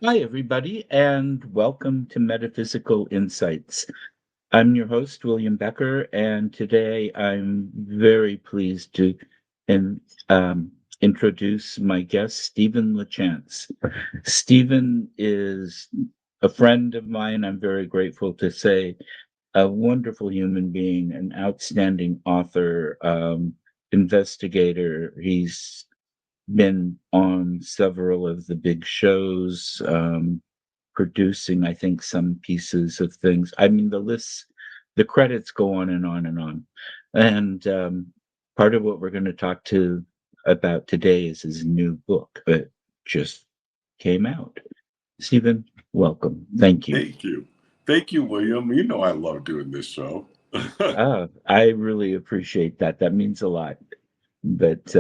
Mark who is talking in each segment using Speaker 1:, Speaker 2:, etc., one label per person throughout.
Speaker 1: Hi, everybody, and welcome to Metaphysical Insights. I'm your host, William Becker, and today I'm very pleased to in, introduce my guest, Steven LaChance. Steven is a friend of mine. I'm very grateful to say a wonderful human being, an outstanding author, investigator. He's been on several of the big shows, producing, I think, some pieces of things. I mean, the credits go on and on and on. And part of what we're going to talk to about today is his new book that just came out. Stephen, welcome. Thank you.
Speaker 2: Thank you. Thank you, William. You know I love doing this show.
Speaker 1: I really appreciate that. That means a lot. But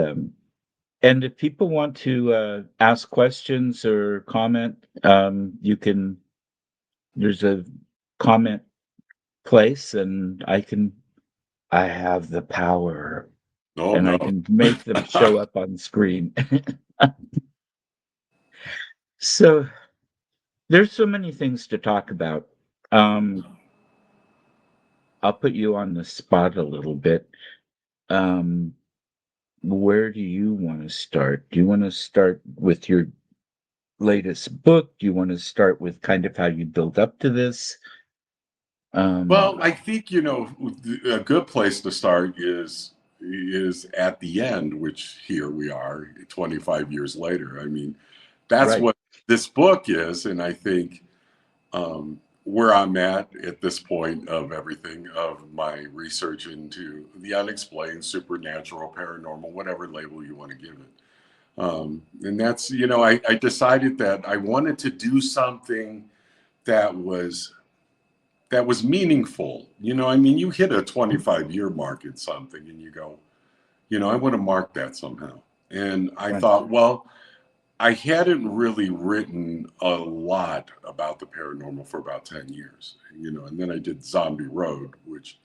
Speaker 1: and if people want to ask questions or comment, you can. There's a comment place, and I have the power,
Speaker 2: Oh,
Speaker 1: and
Speaker 2: no.
Speaker 1: I can make them show up on screen. So there's so many things to talk about. Um, I'll put you on the spot a little bit. Um, where do you want to start? Do you want to start with your latest book? Do you want to start with kind of how you build up to this? Um,
Speaker 2: Well, I think, a good place to start is at the end, which here we are 25 years later. I mean, that's
Speaker 1: right.
Speaker 2: what this book is. And I think where I'm at this point of everything, of my research into the unexplained, supernatural, paranormal, whatever label you want to give it. And that's, I decided that I wanted to do something that was meaningful. I mean, you hit a 25-year mark in something and you go, I want to mark that somehow. And I
Speaker 1: Right.
Speaker 2: thought, well, I hadn't really written a lot about the paranormal for about 10 years, and then I did Zombie Road, which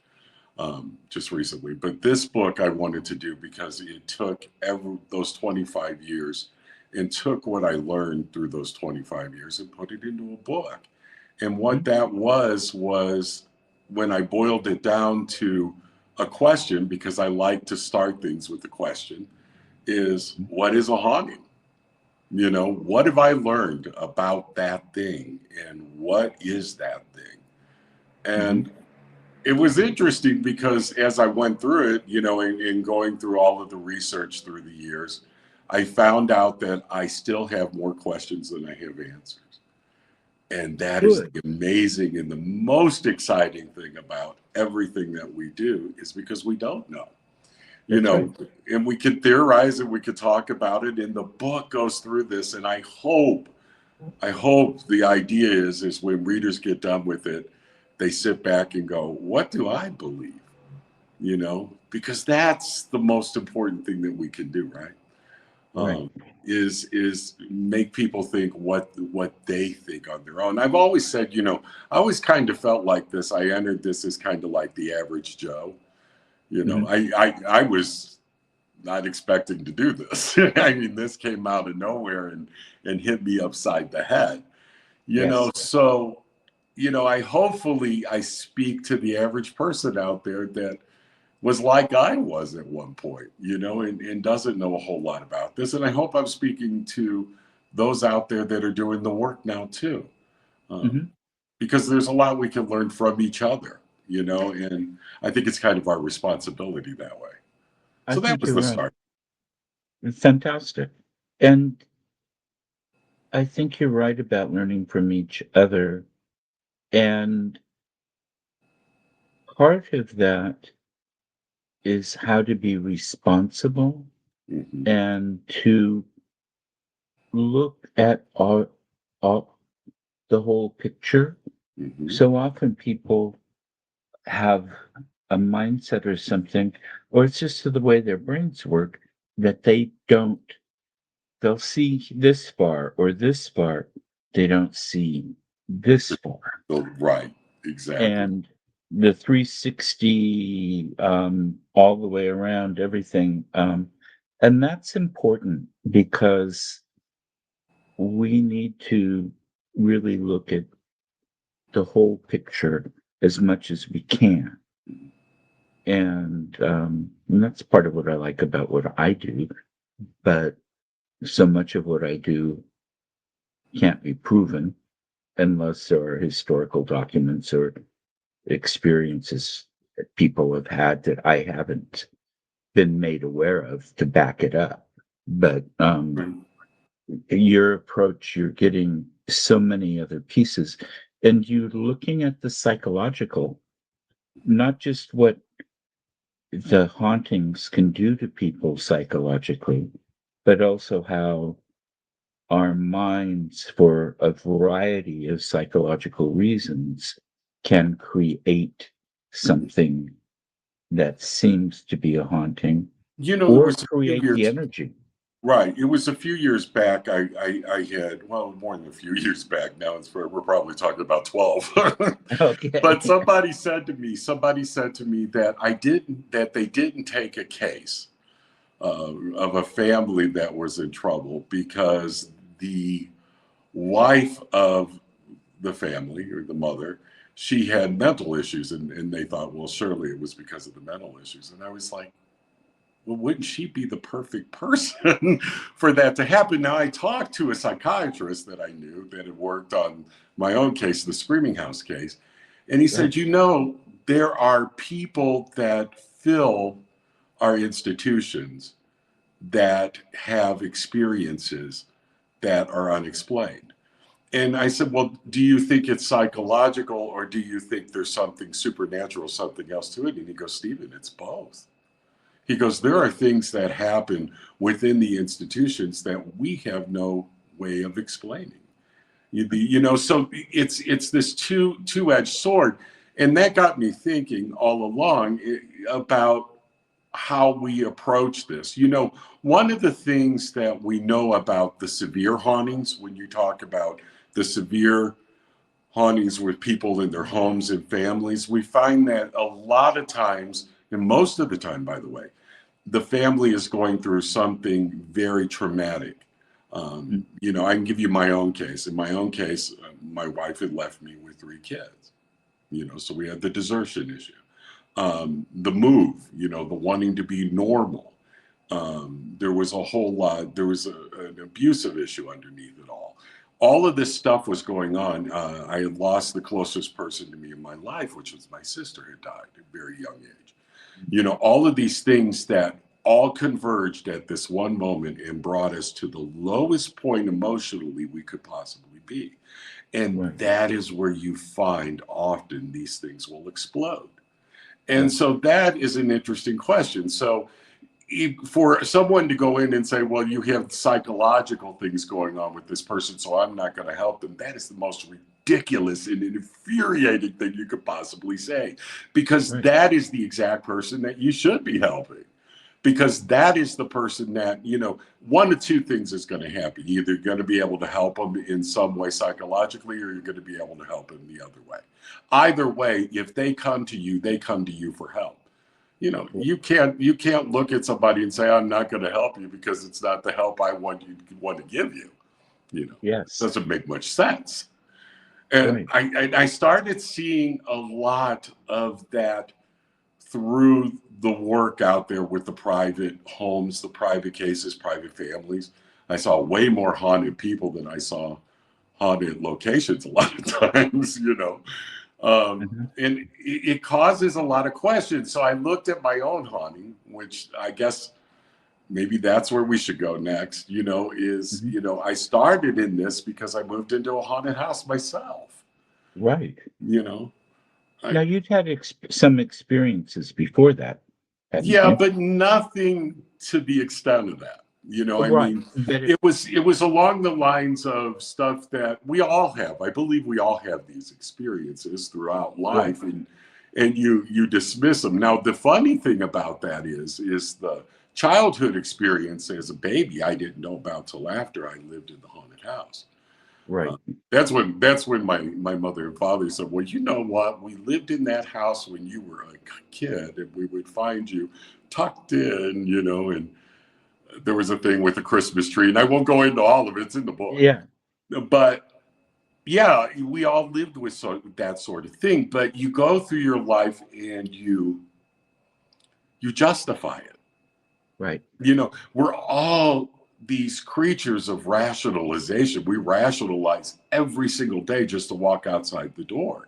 Speaker 2: just recently. But this book I wanted to do because it took those 25 years and took what I learned through those 25 years and put it into a book. And what
Speaker 1: Mhm.
Speaker 2: that was when I boiled it down to a question, because I like to start things with a question, is what is a haunting? What have I learned about that thing? And what is that thing?
Speaker 1: Mhm.
Speaker 2: And it was interesting because as I went through it, in going through all of the research through the years, I found out that I still have more questions than I have answers. And that is
Speaker 1: Good.
Speaker 2: the amazing and the most exciting thing about everything that we do is because we don't know. you
Speaker 1: That's right.
Speaker 2: know, and we could theorize and we could talk about it. And the book goes through this. And I hope the idea is when readers get done with it, they sit back and go, what do I believe? Because that's the most important thing that we can do, right?
Speaker 1: Right.
Speaker 2: Is make people think what they think on their own. I've always said, I always kind of felt like this. I entered this as kind of like the average Joe.
Speaker 1: Mhm.
Speaker 2: I was not expecting to do this. I mean, this came out of nowhere and hit me upside the head.
Speaker 1: Yes.
Speaker 2: So I speak to the average person out there that was like I was at one point, and doesn't know a whole lot about this. And I hope I'm speaking to those out there that are doing the work now too, um,
Speaker 1: Mhm.
Speaker 2: because there's a lot we can learn from each other, and I think it's kind of our responsibility that way.
Speaker 1: I
Speaker 2: So that
Speaker 1: think
Speaker 2: was
Speaker 1: you're
Speaker 2: the
Speaker 1: right.
Speaker 2: start.
Speaker 1: It's fantastic. And I think you're right about learning from each other. And part of that is how to be responsible
Speaker 2: Hmm.
Speaker 1: and to look at all the whole picture.
Speaker 2: Hmm.
Speaker 1: So often people have a mindset or something, or it's just the way their brains work that they'll see this far or this far. They don't see this far.
Speaker 2: So, right, exactly.
Speaker 1: And the 360, all the way around everything. And that's important because we need to. really look at the whole picture as much as we can. And that's part of what I like about what I do. But so much of what I do can't be proven unless there are historical documents or experiences that people have had that I haven't been made aware of to back it up. But
Speaker 2: Right.
Speaker 1: your approach, you're getting so many other pieces, and you're looking at the psychological, not just what the hauntings can do to people psychologically, but also how our minds, for a variety of psychological reasons, can create something that seems to be a haunting
Speaker 2: It
Speaker 1: or
Speaker 2: was a few
Speaker 1: create the
Speaker 2: years.
Speaker 1: energy.
Speaker 2: Right. It was a few years back. I had, well, more than a few years back now. We're probably talking about 12. But
Speaker 1: Okay.
Speaker 2: somebody said to me that they didn't take a case of a family that was in trouble because the wife of the family, or the mother, she had mental issues. And they thought, well, surely it was because of the mental issues. And I was like, well, wouldn't she be the perfect person for that to happen? Now, I talked to a psychiatrist that I knew that had worked on my own case, the Screaming House case, and he
Speaker 1: Right.
Speaker 2: said, there are people that fill our institutions that have experiences that are unexplained. And I said, well, do you think it's psychological, or do you think there's something supernatural, something else to it? And he goes, Stephen, it's both. He goes, there are things that happen within the institutions that we have no way of explaining. So it's this two-edged sword, and that got me thinking all along about how we approach this. One of the things that we know about the severe hauntings, when you talk about the severe hauntings with people in their homes and families, we find that a lot of times, and most of the time, by the way, the family is going through something very traumatic.
Speaker 1: Mm.
Speaker 2: I can give you my own case. In my own case, my wife had left me with 3 kids. So we had the desertion issue, the move. The wanting to be normal. There was a whole lot. There was an abusive issue underneath it all. All of this stuff was going on. I had lost the closest person to me in my life, which was my sister, who died at a very young age. All of these things that all converged at this one moment and brought us to the lowest point emotionally we could possibly be. And
Speaker 1: Right.
Speaker 2: that is where you find often these things will explode. And
Speaker 1: Right.
Speaker 2: so that is an interesting question. So for someone to go in and say, well, you have psychological things going on with this person, so I'm not going to help them, that is the most ridiculous and infuriating thing you could possibly say, because
Speaker 1: Right.
Speaker 2: that is the exact person that you should be helping. Because that is the person that, one of two things is going to happen. Either you're going to be able to help them in some way psychologically, or you're going to be able to help them the other way. Either way, if they come to you, they come to you for help. You can't look at somebody and say, I'm not going to help you because it's not the help I want to give you.
Speaker 1: Yes.
Speaker 2: Doesn't make much sense. And
Speaker 1: Right.
Speaker 2: I started seeing a lot of that through the work out there with the private homes, the private cases, private families. I saw way more haunted people than I saw haunted locations a lot of times.
Speaker 1: Mhm.
Speaker 2: And it causes a lot of questions. So I looked at my own haunting, which I guess maybe that's where we should go next.
Speaker 1: Mhm.
Speaker 2: I started in this because I moved into a haunted house myself.
Speaker 1: Right.
Speaker 2: You know,
Speaker 1: Now,
Speaker 2: I
Speaker 1: you'd had some experiences before that, hadn't
Speaker 2: Yeah,
Speaker 1: you?
Speaker 2: but nothing to the extent of that. I
Speaker 1: Right.
Speaker 2: mean,
Speaker 1: But
Speaker 2: it was along the lines of stuff that we all have. I believe we all have these experiences throughout
Speaker 1: right.
Speaker 2: life, and you dismiss them. Now, the funny thing about that is the childhood experience as a baby I didn't know about till after I lived in the haunted house. Uh,
Speaker 1: Right.
Speaker 2: that's when my mother and father said, well, you know what? We lived in that house when you were a kid, and we would find you tucked in, and there was a thing with a Christmas tree, and I won't go into all of it. It's in the book.
Speaker 1: Yeah.
Speaker 2: But yeah, we all lived with that sort of thing, but you go through your life and you justify it.
Speaker 1: Right.
Speaker 2: We're all these creatures of rationalization. We rationalize every single day just to walk outside the door.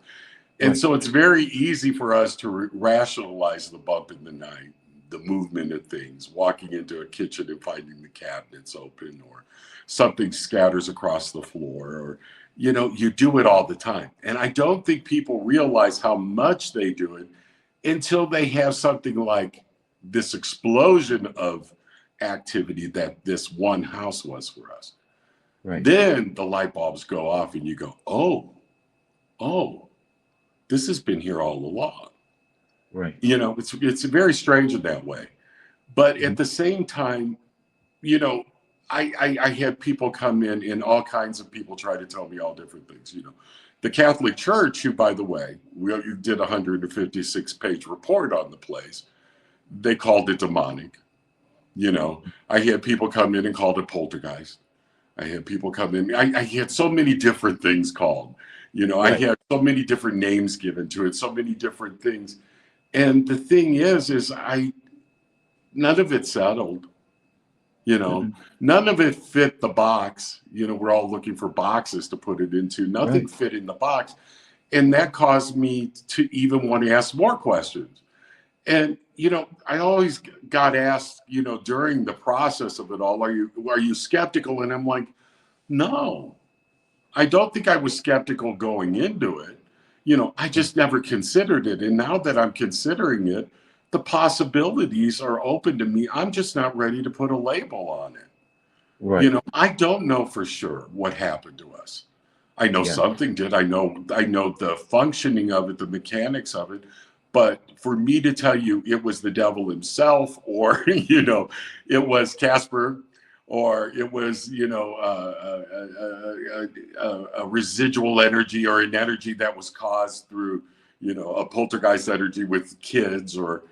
Speaker 2: And
Speaker 1: Right.
Speaker 2: so it's very easy for us to rationalize the bump in the night, the movement of things, walking into a kitchen and finding the cabinets open, or something scatters across the floor, or, you do it all the time. And I don't think people realize how much they do it until they have something like this explosion of activity that this one house was for us.
Speaker 1: Right.
Speaker 2: Then the light bulbs go off and you go, oh, this has been here all along.
Speaker 1: Right.
Speaker 2: It's very strange in that way. But
Speaker 1: Mhm.
Speaker 2: at the same time, you know, I had people come in and all kinds of people try to tell me all different things. The Catholic Church, who, by the way, we did a 156-page report on the place, they called it demonic. I had people come in and called it poltergeist. I had people come in. I had so many different things called. I
Speaker 1: Right.
Speaker 2: had so many different names given to it, so many different things. And the thing is none of it settled.
Speaker 1: Mm-mm.
Speaker 2: None of it fit the box. We're all looking for boxes to put it into. Nothing
Speaker 1: Right.
Speaker 2: fit in the box. And that caused me to even want to ask more questions. And I always got asked, during the process of it all, are you skeptical? And I'm like, no, I don't think I was skeptical going into it. I
Speaker 1: Right.
Speaker 2: just never considered it. And now that I'm considering it, the possibilities are open to me. I'm just not ready to put a label on it.
Speaker 1: Right.
Speaker 2: I don't know for sure what happened to us. I know
Speaker 1: Yeah.
Speaker 2: something did. I know the functioning of it, the mechanics of it. But for me to tell you it was the devil himself, or it was Casper, or it was a residual energy, or an energy that was caused through a poltergeist energy with kids, or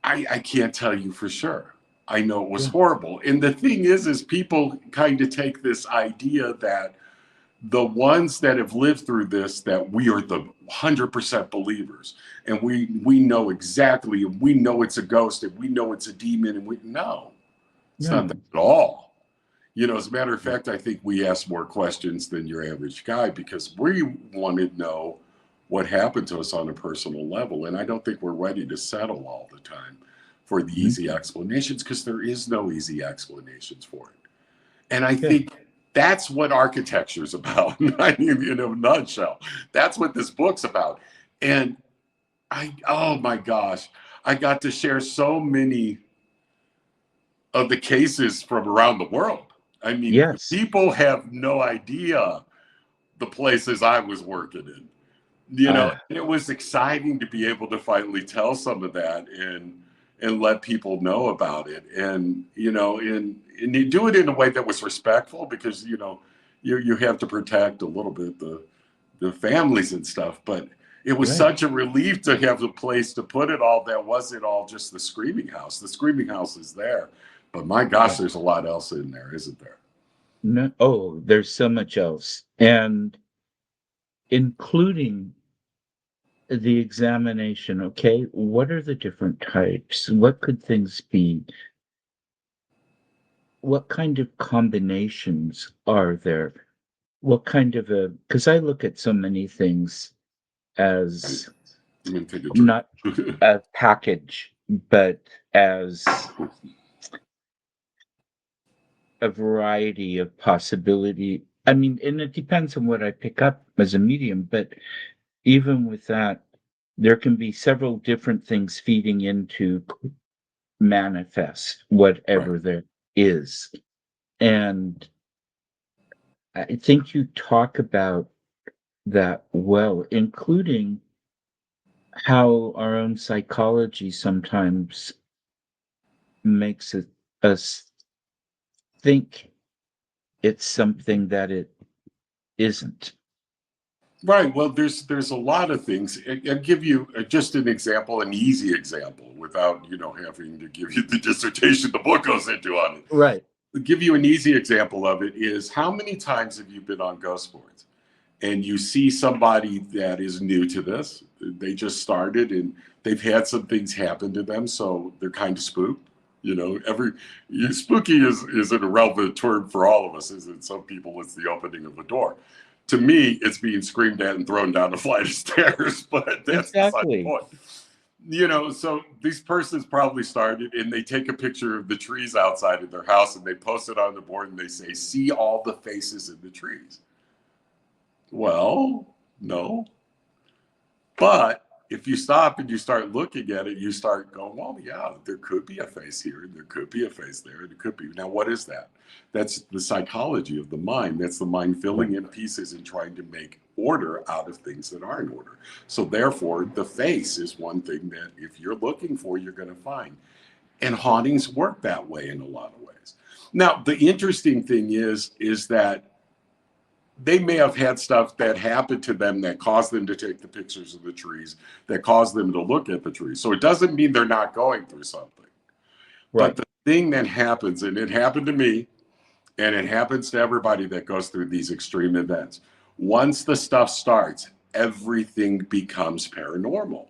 Speaker 2: I can't tell you for sure. I know it was
Speaker 1: Yeah.
Speaker 2: horrible. And the thing is people kind of take this idea that the ones that have lived through this, that we are the 100% believers, and we know exactly, and we know it's a ghost, and we know it's a demon, and we no, it's not that
Speaker 1: No.
Speaker 2: at all. As a matter of fact, I think we ask more questions than your average guy, because we want to know what happened to us on a personal level. And I don't think we're ready to settle all the time for the
Speaker 1: Mhm.
Speaker 2: easy explanations, because there is no easy explanations for it. And I
Speaker 1: Yeah.
Speaker 2: think that's what architecture is about. I mean, in a nutshell, that's what this book's about. And oh my gosh, I got to share so many of the cases from around the world. I mean,
Speaker 1: Yes.
Speaker 2: people have no idea the places I was working in.
Speaker 1: Ah.
Speaker 2: It was exciting to be able to finally tell some of that and let people know about it, and you do it in a way that was respectful, because you have to protect a little bit the families and stuff. But it was
Speaker 1: Right.
Speaker 2: such a relief to have a place to put it all that wasn't all just the screaming house. The screaming house is there, but my gosh,
Speaker 1: Right.
Speaker 2: there's a lot else in there, isn't there?
Speaker 1: No. Oh, there's so much else, and including the examination. Okay, what are the different types? What could things be? What kind of combinations are there? What kind of a, because I look at so many things
Speaker 2: Right.
Speaker 1: as
Speaker 2: I'm gonna take a drink.
Speaker 1: not a package, but as a variety of possibility. I mean, and it depends on what I pick up as a medium, but even with that, there can be several different things feeding into manifest
Speaker 2: Right.
Speaker 1: whatever there is. And I think you talk about that well, including how our own psychology sometimes makes us think it's something that it isn't.
Speaker 2: Right. Well, there's a lot of things. I'll give you just an example, an easy example, without having to give you the dissertation the book goes into on it.
Speaker 1: Right.
Speaker 2: I'll give you an easy example of it is, how many times have you been on ghost boards? and you see somebody that is new to this, they just started and they've had some things happen to them, so they're kind of spooked. You know, spooky is an irrelevant term for all of us. Isn't some people it's the opening of a door. To me, it's being screamed at and thrown down a flight of stairs, but that's beside the
Speaker 1: Exactly.
Speaker 2: point. You know, so these persons probably started and they take a picture of the trees outside of their house and they post it on the board and they say, see all the faces in the trees. Well, no. But if you stop and you start looking at it, you start going, well, yeah, there could be a face here and there could be a face there and it could be. Now, what is that? That's the psychology of the mind. That's the mind filling in pieces and trying to make order out of things that are in order. So therefore, the face is one thing that if you're looking for, you're going to find. And hauntings work that way in a lot of ways. Now, the interesting thing is that they may have had stuff that happened to them that caused them to take the pictures of the trees, that caused them to look at the trees. So it doesn't mean they're not going through something.
Speaker 1: Right.
Speaker 2: But the thing that happens, and it happened to me, and it happens to everybody that goes through these extreme events, once the stuff starts, everything becomes paranormal.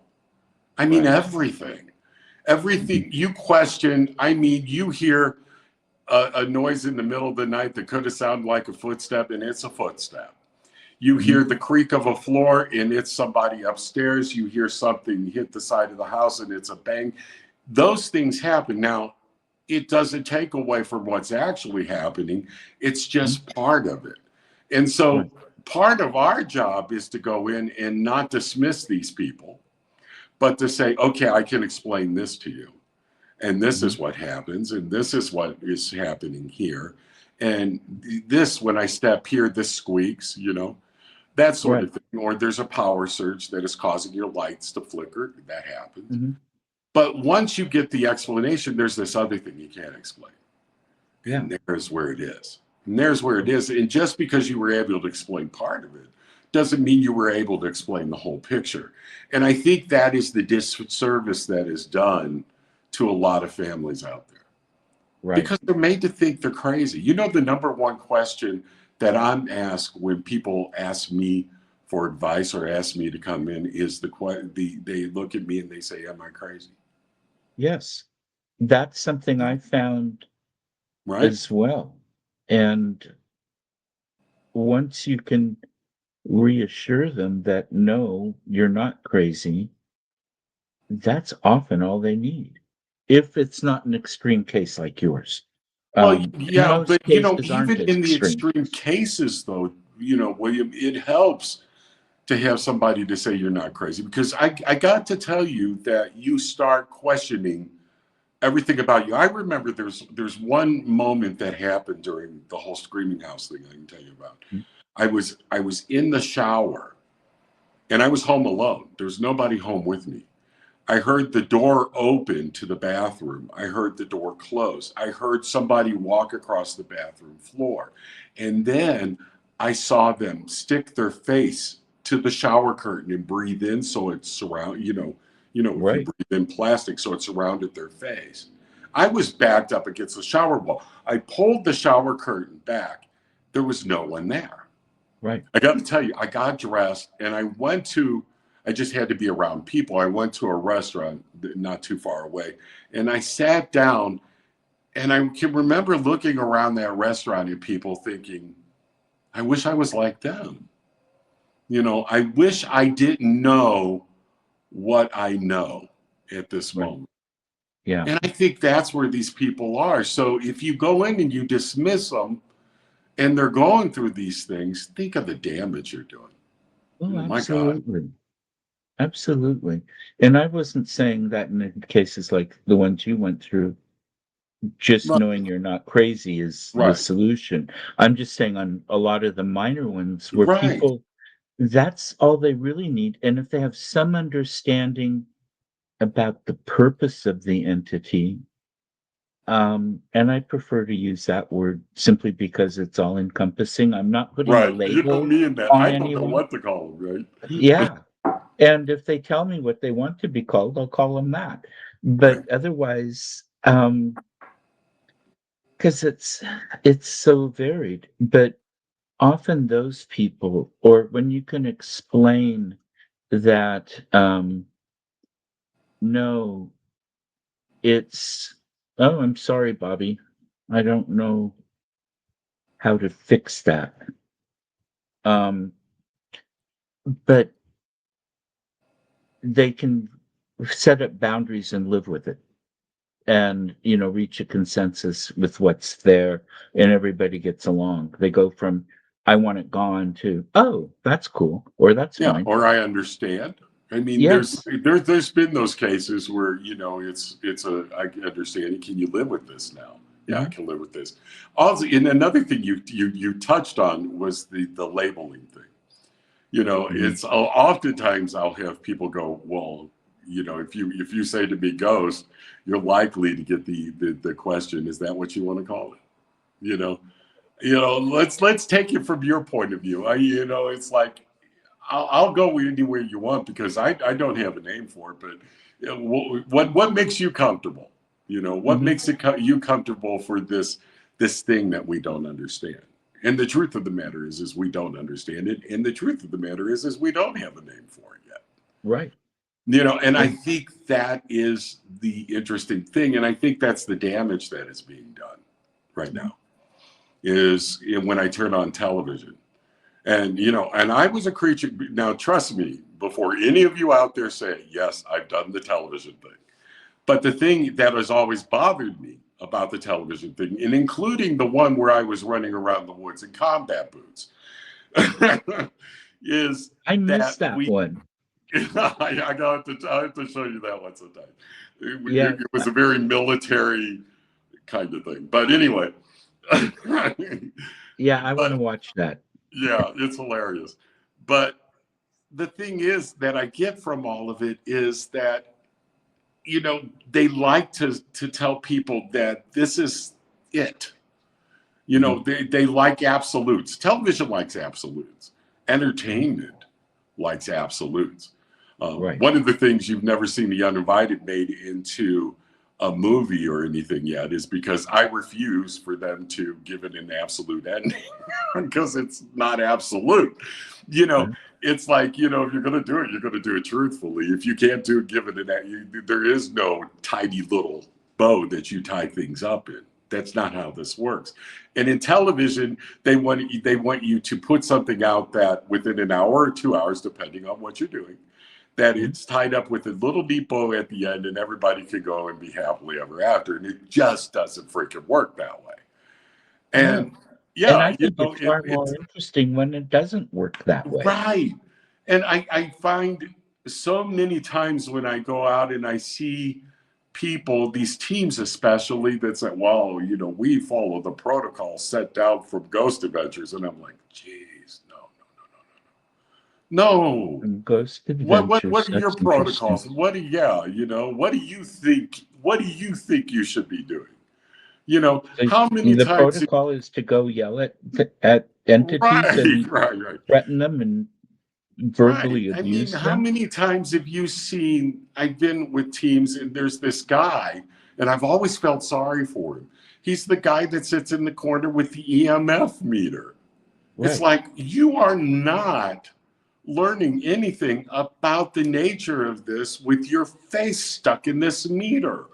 Speaker 2: I mean, everything. Everything you question, I mean, you hear a noise in the middle of the night that could have sounded like a footstep, and it's a footstep. You hear the creak of a floor, and it's somebody upstairs. You hear something hit the side of the house, and it's a bang. Those things happen. Now, it doesn't take away from what's actually happening. It's just part of it. And so part of our job is to go in and not dismiss these people, but to say, okay, I can explain this to you. And this is what happens. And this is what is happening here. And this, when I step here, this squeaks, you know, that sort of thing. Or there's a power surge that is causing your lights to flicker. That happens. But once you get the explanation, there's this other thing you can't explain. And there's where it is. And there's where it is. And just because you were able to explain part of it doesn't mean you were able to explain the whole picture. And I think that is the disservice that is done to a lot of families out there. Because they're made to think they're crazy. You know, the number one question that I'm asked when people ask me for advice or ask me to come in is they look at me and they say, am I crazy?
Speaker 1: Yes. That's something I found
Speaker 2: Right?
Speaker 1: as well. And once you can reassure them that no, you're not crazy, that's often all they need. If it's not an extreme case like yours.
Speaker 2: Well,
Speaker 1: And
Speaker 2: yeah,
Speaker 1: most
Speaker 2: but you know,
Speaker 1: cases aren't
Speaker 2: even
Speaker 1: as
Speaker 2: in the
Speaker 1: extreme.
Speaker 2: extreme cases, though, you know, William, it helps to have somebody to say you're not crazy because I got to tell you that you start questioning everything about you. I remember there's one moment that happened during the whole screaming house thing I can tell you about. I was in the shower and I was home alone. There was nobody home with me. I heard the door open to the bathroom. I heard the door close. I heard somebody walk across the bathroom floor. And then I saw them stick their face to the shower curtain and breathe in so it if you breathe in plastic so it surrounded their face. I was backed up against the shower wall. I pulled the shower curtain back. There was no one there.
Speaker 1: Right.
Speaker 2: I got to tell you, I got dressed and I just had to be around people. I went to a restaurant not too far away and I sat down and I can remember looking around that restaurant at people thinking, I wish I was like them. You know, I wish I didn't know what I know at this moment.
Speaker 1: Yeah.
Speaker 2: And I think that's where these people are. So if you go in and you dismiss them and they're going through these things, think of the damage you're doing.
Speaker 1: Oh,
Speaker 2: Oh my God.
Speaker 1: absolutely. Absolutely. And I wasn't saying that in cases like the ones you went through, just
Speaker 2: Right.
Speaker 1: knowing you're not crazy is the
Speaker 2: Right.
Speaker 1: solution. I'm just saying on a lot of the minor ones where
Speaker 2: Right.
Speaker 1: people, that's all they really need. And if they have some understanding about the purpose of the entity, and I prefer to use that word simply because it's all encompassing. I'm not putting a
Speaker 2: Right. You know
Speaker 1: label
Speaker 2: me and that.
Speaker 1: on
Speaker 2: I don't know
Speaker 1: anyone.
Speaker 2: what to call them, right?
Speaker 1: Yeah. And if they tell me what they want to be called, I'll call them that.
Speaker 2: Right.
Speaker 1: But otherwise, because it's so varied. But often those people, or when you can explain that, no, it's, oh, I'm sorry, Bobby. I don't know how to fix that. Um, but they can set up boundaries and live with it, and reach a consensus with what's there, and everybody gets along. They go from "I want it gone" to "Oh, that's cool," or "That's
Speaker 2: Yeah,
Speaker 1: fine."
Speaker 2: or I understand. I mean,
Speaker 1: Yes.
Speaker 2: there's been those cases where it's a I understand. Can you live with this now? Yeah, I
Speaker 1: Mhm.
Speaker 2: can live with this. Also, and another thing you touched on was the labeling thing.
Speaker 1: Mhm.
Speaker 2: It's oftentimes I'll have people go, well, if you say to me ghost, you're likely to get the question, is that what you want to call it? You know, let's take it from your point of view. It's like I'll go anywhere you want because I don't have a name for it, but what makes you comfortable? What
Speaker 1: Mhm.
Speaker 2: makes you comfortable for this thing that we don't understand? And the truth of the matter is we don't understand it. And the truth of the matter is we don't have a name for it yet.
Speaker 1: Right.
Speaker 2: And I
Speaker 1: And
Speaker 2: think that is the interesting thing, and I think that's the damage that is being done right
Speaker 1: mhm.
Speaker 2: now. Is when I turn on television and I was a creature. Now, trust me, before any of you out there say, yes, I've done the television thing. But the thing that has always bothered me about the television thing, and including the one where I was running around the woods in combat boots, is
Speaker 1: I
Speaker 2: that
Speaker 1: missed that one.
Speaker 2: I have to show you that one sometime.
Speaker 1: Yeah.
Speaker 2: It was a very military kind of thing. But anyway,
Speaker 1: Yeah, I wanna
Speaker 2: but
Speaker 1: watch that.
Speaker 2: yeah, it's hilarious. But the thing is that I get from all of it is that they like to tell people that this is it.
Speaker 1: Mhm.
Speaker 2: They like absolutes. Television likes absolutes.
Speaker 1: Mhm.
Speaker 2: Entertainment likes absolutes.
Speaker 1: Right.
Speaker 2: One of the things you've never seen The Uninvited made into a movie or anything yet is because I refuse for them to give it an absolute ending because it's not absolute. You know,
Speaker 1: Mhm.
Speaker 2: it's like, if you're going to do it, you're going to do it truthfully. If you can't do it, give it there is no tidy little bow that you tie things up in. That's not how this works. And in television, they want you to put something out that within an hour or 2 hours, depending on what you're doing, that
Speaker 1: Mhm.
Speaker 2: it's tied up with a little neat bow at the end, and everybody could go and be happily ever after. And it just doesn't freaking work that way.
Speaker 1: No.
Speaker 2: And
Speaker 1: And
Speaker 2: yeah,
Speaker 1: I think it's far more
Speaker 2: it's
Speaker 1: interesting when it doesn't work that way.
Speaker 2: right. And I find so many times when I go out and I see people, these teams especially, that say, well, we follow the protocol set down from Ghost Adventures. And I'm like, geez, no, no, no, no, no. No.
Speaker 1: And Ghost
Speaker 2: What
Speaker 1: Adventures,
Speaker 2: are your
Speaker 1: that's interesting.
Speaker 2: protocols? What do you think? What do you think you should be doing?
Speaker 1: So
Speaker 2: How many
Speaker 1: the
Speaker 2: times?
Speaker 1: protocol is to go yell at entities
Speaker 2: Right,
Speaker 1: and
Speaker 2: right, right.
Speaker 1: threaten them and
Speaker 2: Right.
Speaker 1: verbally
Speaker 2: I mean,
Speaker 1: abuse
Speaker 2: how
Speaker 1: them?
Speaker 2: many times have you seen? I've been with teams, and there's this guy, and I've always felt sorry for him. He's the guy that sits in the corner with the EMF meter. It's
Speaker 1: Right.
Speaker 2: like you are not learning anything about the nature of this with your face stuck in this meter.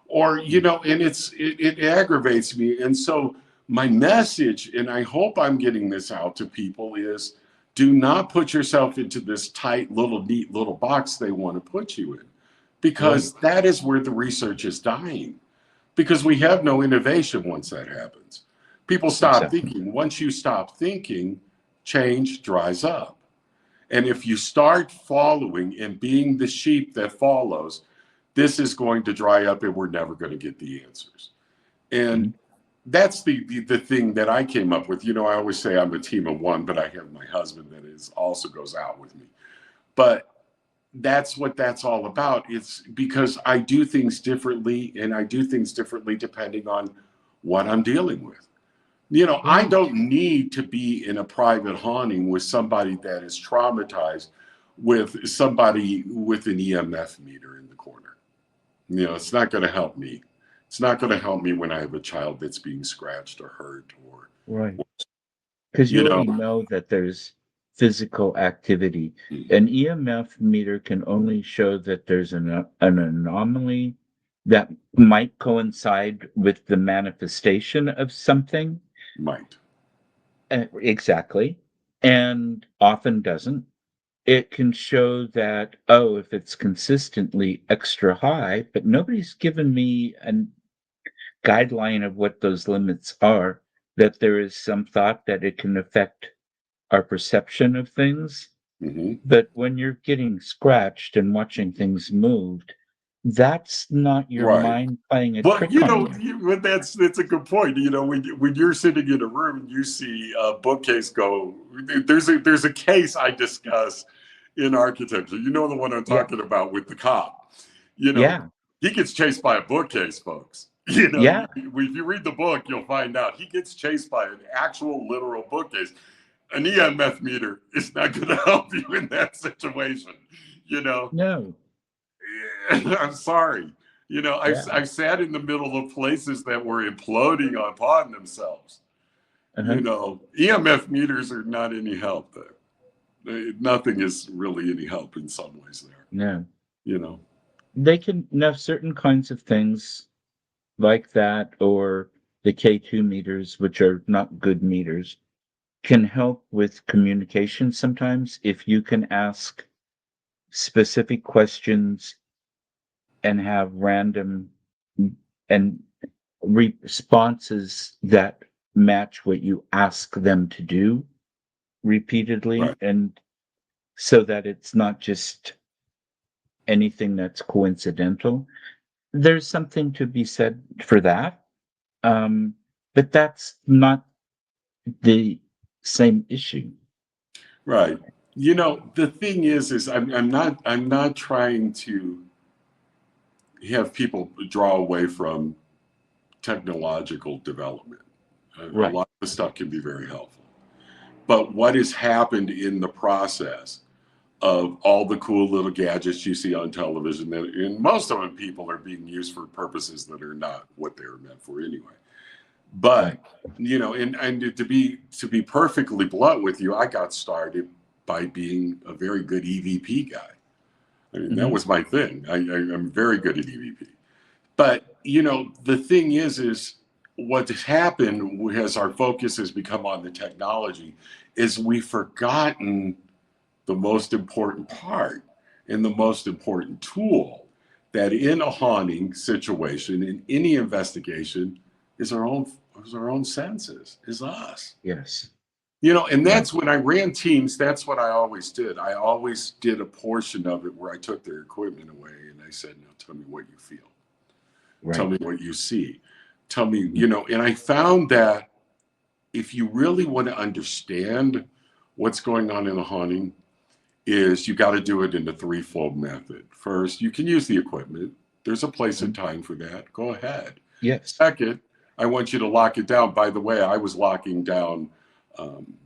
Speaker 2: Or,
Speaker 1: Mm.
Speaker 2: and it aggravates me. And so my message, and I hope I'm getting this out to people, is do not put yourself into this tight little neat little box they want to put you in,
Speaker 1: Right.
Speaker 2: because that is where the research is dying, because we have no innovation once that happens. People stop
Speaker 1: Exactly.
Speaker 2: thinking. Once you stop thinking, change dries up. And if you start following and being the sheep that follows, this is going to dry up and we're never going to get the answers. And
Speaker 1: Mhm.
Speaker 2: that's the thing that I came up with. I always say I'm a team of one, but I have my husband that is also goes out with me. But that's what that's all about. It's because I do things differently, and I do things differently depending on what I'm dealing with. I
Speaker 1: Right.
Speaker 2: don't need to be in a private haunting with somebody that is traumatized with somebody with an EMF meter in the corner. It's not going to help me. It's not going to help me when I have a child that's being scratched or hurt or
Speaker 1: Right. because you
Speaker 2: You know,
Speaker 1: already know that there's physical activity. An EMF meter can only show that there's an anomaly that might coincide with the manifestation of something.
Speaker 2: might.
Speaker 1: Exactly. And often doesn't. It can show that, oh, if it's consistently extra high, but nobody's given me a guideline of what those limits are, that there is some thought that it can affect our perception of things.
Speaker 2: Hmm.
Speaker 1: But when you're getting scratched and watching things moved, that's not your
Speaker 2: Right.
Speaker 1: mind playing a
Speaker 2: But
Speaker 1: trick on you.
Speaker 2: but that's a good point. When you're sitting in a room and you see a bookcase go, there's a case I discuss in architecture. You know the one I'm
Speaker 1: Yeah.
Speaker 2: talking about with the cop. You know,
Speaker 1: Yeah.
Speaker 2: he gets chased by a bookcase, folks.
Speaker 1: Yeah.
Speaker 2: If you read the book, you'll find out he gets chased by an actual literal bookcase. An EMF meter is not going to help you in that situation. You know,
Speaker 1: No.
Speaker 2: I'm sorry.
Speaker 1: Yeah.
Speaker 2: I've sat in the middle of places that were imploding upon themselves.
Speaker 1: Uh-huh.
Speaker 2: EMF meters are not any help there. Nothing is really any help in some ways there.
Speaker 1: No.
Speaker 2: You know,
Speaker 1: They can know certain kinds of things like that, or the K2 meters, which are not good meters, can help with communication sometimes if you can ask specific questions and have random and responses that match what you ask them to do repeatedly,
Speaker 2: right,
Speaker 1: and so that it's not just anything that's coincidental. There's something to be said for that. Um, but that's not the same issue.
Speaker 2: right. The thing is I'm not trying to have people draw away from technological development. A
Speaker 1: Right.
Speaker 2: lot of the stuff can be very helpful. But what has happened in the process of all the cool little gadgets you see on television, that and most of them people are being used for purposes that are not what they were meant for anyway. But
Speaker 1: Right.
Speaker 2: and to be perfectly blunt with you, I got started by being a very good EVP guy. I mean, that
Speaker 1: Mhm.
Speaker 2: was my thing. I'm very good at EVP. But the thing is what has happened as our focus has become on the technology is we've forgotten the most important part and the most important tool that in a haunting situation, in any investigation, is our own senses, is us.
Speaker 1: Yes.
Speaker 2: And
Speaker 1: Right.
Speaker 2: that's when I ran teams, that's what I always did. I always did a portion of it where I took their equipment away and I said, now tell me what you feel. Tell
Speaker 1: Right.
Speaker 2: me what you see. Tell me,
Speaker 1: Mhm.
Speaker 2: and I found that if you really want to understand what's going on in a haunting, is you got to do it in the threefold method. First, you can use the equipment. There's a place and
Speaker 1: Mhm.
Speaker 2: time for that. Go ahead.
Speaker 1: Yes.
Speaker 2: Second, I want you to lock it down. By the way, I was locking down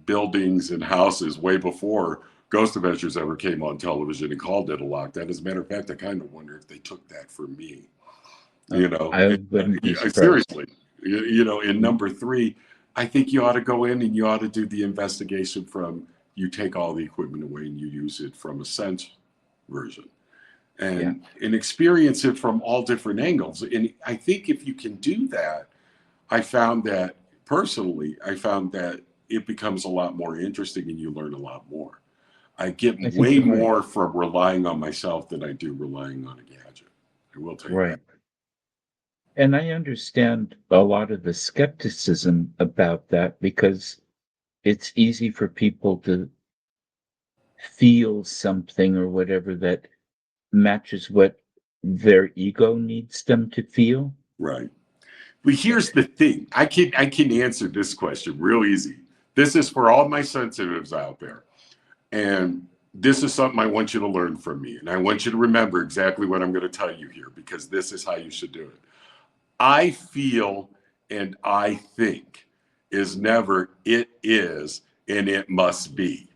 Speaker 2: buildings and houses way before Ghost Adventures ever came on television and called it a lockdown. As a matter of fact, I kind of wonder if they took that from me.
Speaker 1: Uh, I wouldn't be surprised.
Speaker 2: Seriously, in
Speaker 1: Mhm.
Speaker 2: number three, I think you ought to go in and you ought to do the investigation from you take all the equipment away and you use it from a sense version
Speaker 1: Yeah.
Speaker 2: and experience it from all different angles. And I think if you can do that, I found that it becomes a lot more interesting and you learn a lot more. I get
Speaker 1: I think
Speaker 2: way
Speaker 1: you're right.
Speaker 2: more from relying on myself than I do relying on a gadget. I will tell you that.
Speaker 1: Right. And I understand a lot of the skepticism about that because it's easy for people to feel something or whatever that matches what their ego needs them to feel.
Speaker 2: Right. But here's the thing. I can answer this question real easy. This is for all my sensitives out there. And this is something I want you to learn from me. And I want you to remember exactly what I'm going to tell you here because this is how you should do it. I feel and I think is never it is and it must be.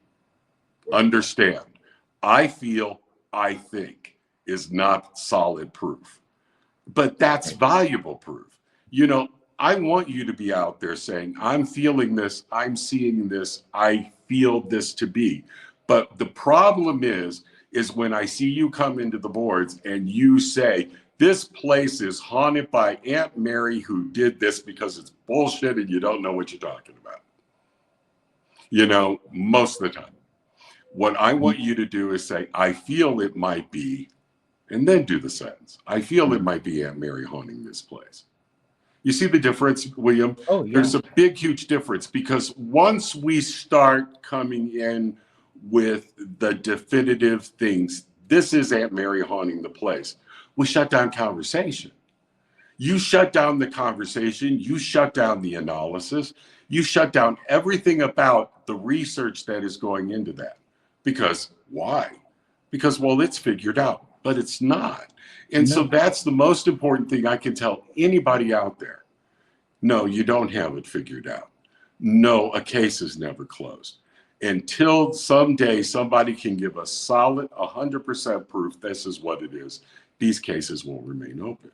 Speaker 2: Understand. I feel, I think is not solid proof, but that's
Speaker 1: Right.
Speaker 2: valuable proof. You know, I want you to be out there saying, I'm feeling this, I'm seeing this, I feel this to be. But the problem is when I see you come into the boards and you say, this place is haunted by Aunt Mary who did this, because it's bullshit and you don't know what you're talking about. You know, most of the time. What I want you to do is say, I feel it might be, and then do the sentence. I feel it might be Aunt Mary haunting this place. You see the difference, William?
Speaker 1: Oh, yeah.
Speaker 2: There's a big, huge difference, because once we start coming in with the definitive things, this is Aunt Mary haunting the place, we shut down conversation. You shut down the conversation, you shut down the analysis, you shut down everything about the research that is going into that. Because why? Because, well, it's figured out, but it's not. And so
Speaker 1: No.
Speaker 2: that's the most important thing I can tell anybody out there. No, you don't have it figured out. No, a case is never closed. Until someday somebody can give us solid 100% proof this is what it is, these cases will remain open.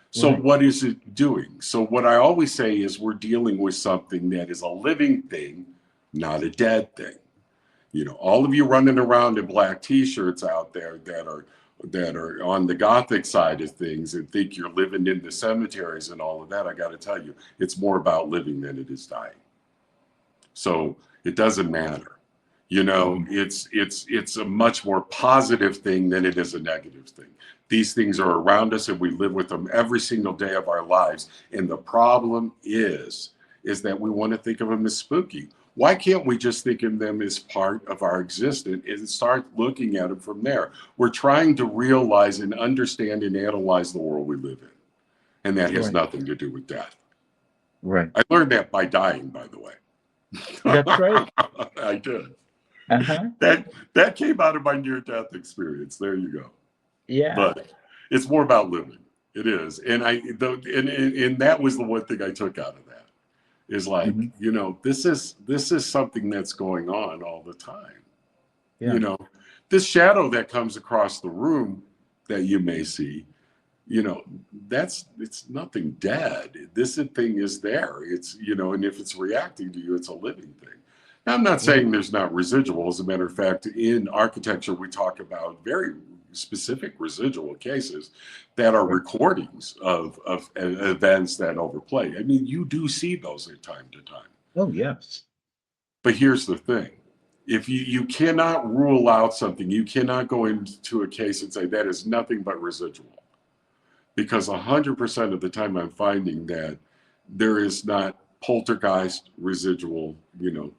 Speaker 2: So
Speaker 1: Right.
Speaker 2: what is it doing? So what I always say is we're dealing with something that is a living thing, not a dead thing. You know, all of you running around in black t-shirts out there that are on the gothic side of things and think you're living in the cemeteries and all of that, I got to tell you, it's more about living than it is dying. So it doesn't matter. You know, it's a much more positive thing than it is a negative thing. These things are around us and we live with them every single day of our lives. And the problem is that we want to think of them as spooky. Why can't we just think of them as part of our existence and start looking at them from there? We're trying to realize and understand and analyze the world we live in. And that has
Speaker 1: Right.
Speaker 2: nothing to do with death.
Speaker 1: Right.
Speaker 2: I learned that by dying, by the way.
Speaker 1: That's right.
Speaker 2: I did.
Speaker 1: Uh-huh.
Speaker 2: That came out of my near-death experience. There you go.
Speaker 1: Yeah.
Speaker 2: But it's more about living. It is. And and that was the one thing I took out of that. Is like,
Speaker 1: Mhm.
Speaker 2: you know, this is something that's going on all the time.
Speaker 1: Yeah.
Speaker 2: You know, this shadow that comes across the room that you may see, you know, it's nothing dead. This thing is there. It's, you know, and if it's reacting to you, it's a living thing. Now, I'm not
Speaker 1: Right.
Speaker 2: saying there's not residual. As a matter of fact, in architecture, we talk about very specific residual cases that are
Speaker 1: Right.
Speaker 2: recordings of events that overplay. I mean, you do see those at time to time.
Speaker 1: Oh, yes.
Speaker 2: But here's the thing. If you cannot rule out something, you cannot go into a case and say that is nothing but residual. Because 100% of the time I'm finding that there is not poltergeist, residual, you know,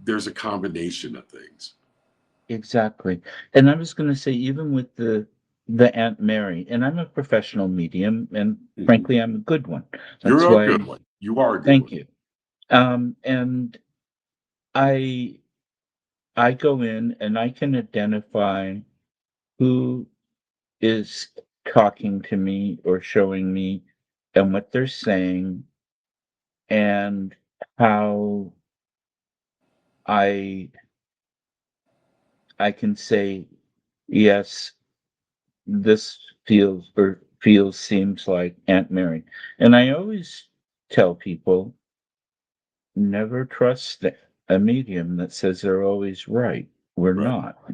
Speaker 2: there's a combination of things.
Speaker 1: Exactly. And I was going to say, even with the Aunt Mary, and I'm a professional medium, and
Speaker 2: Mhm.
Speaker 1: frankly, I'm a good one. That's
Speaker 2: You're a
Speaker 1: why,
Speaker 2: good one. You are a good
Speaker 1: thank
Speaker 2: one.
Speaker 1: you. And I I go in and I can identify who is talking to me or showing me and what they're saying and how I I can say, yes, this seems like Aunt Mary. And I always tell people, never trust a medium that says they're always right. We're
Speaker 2: Right.
Speaker 1: not.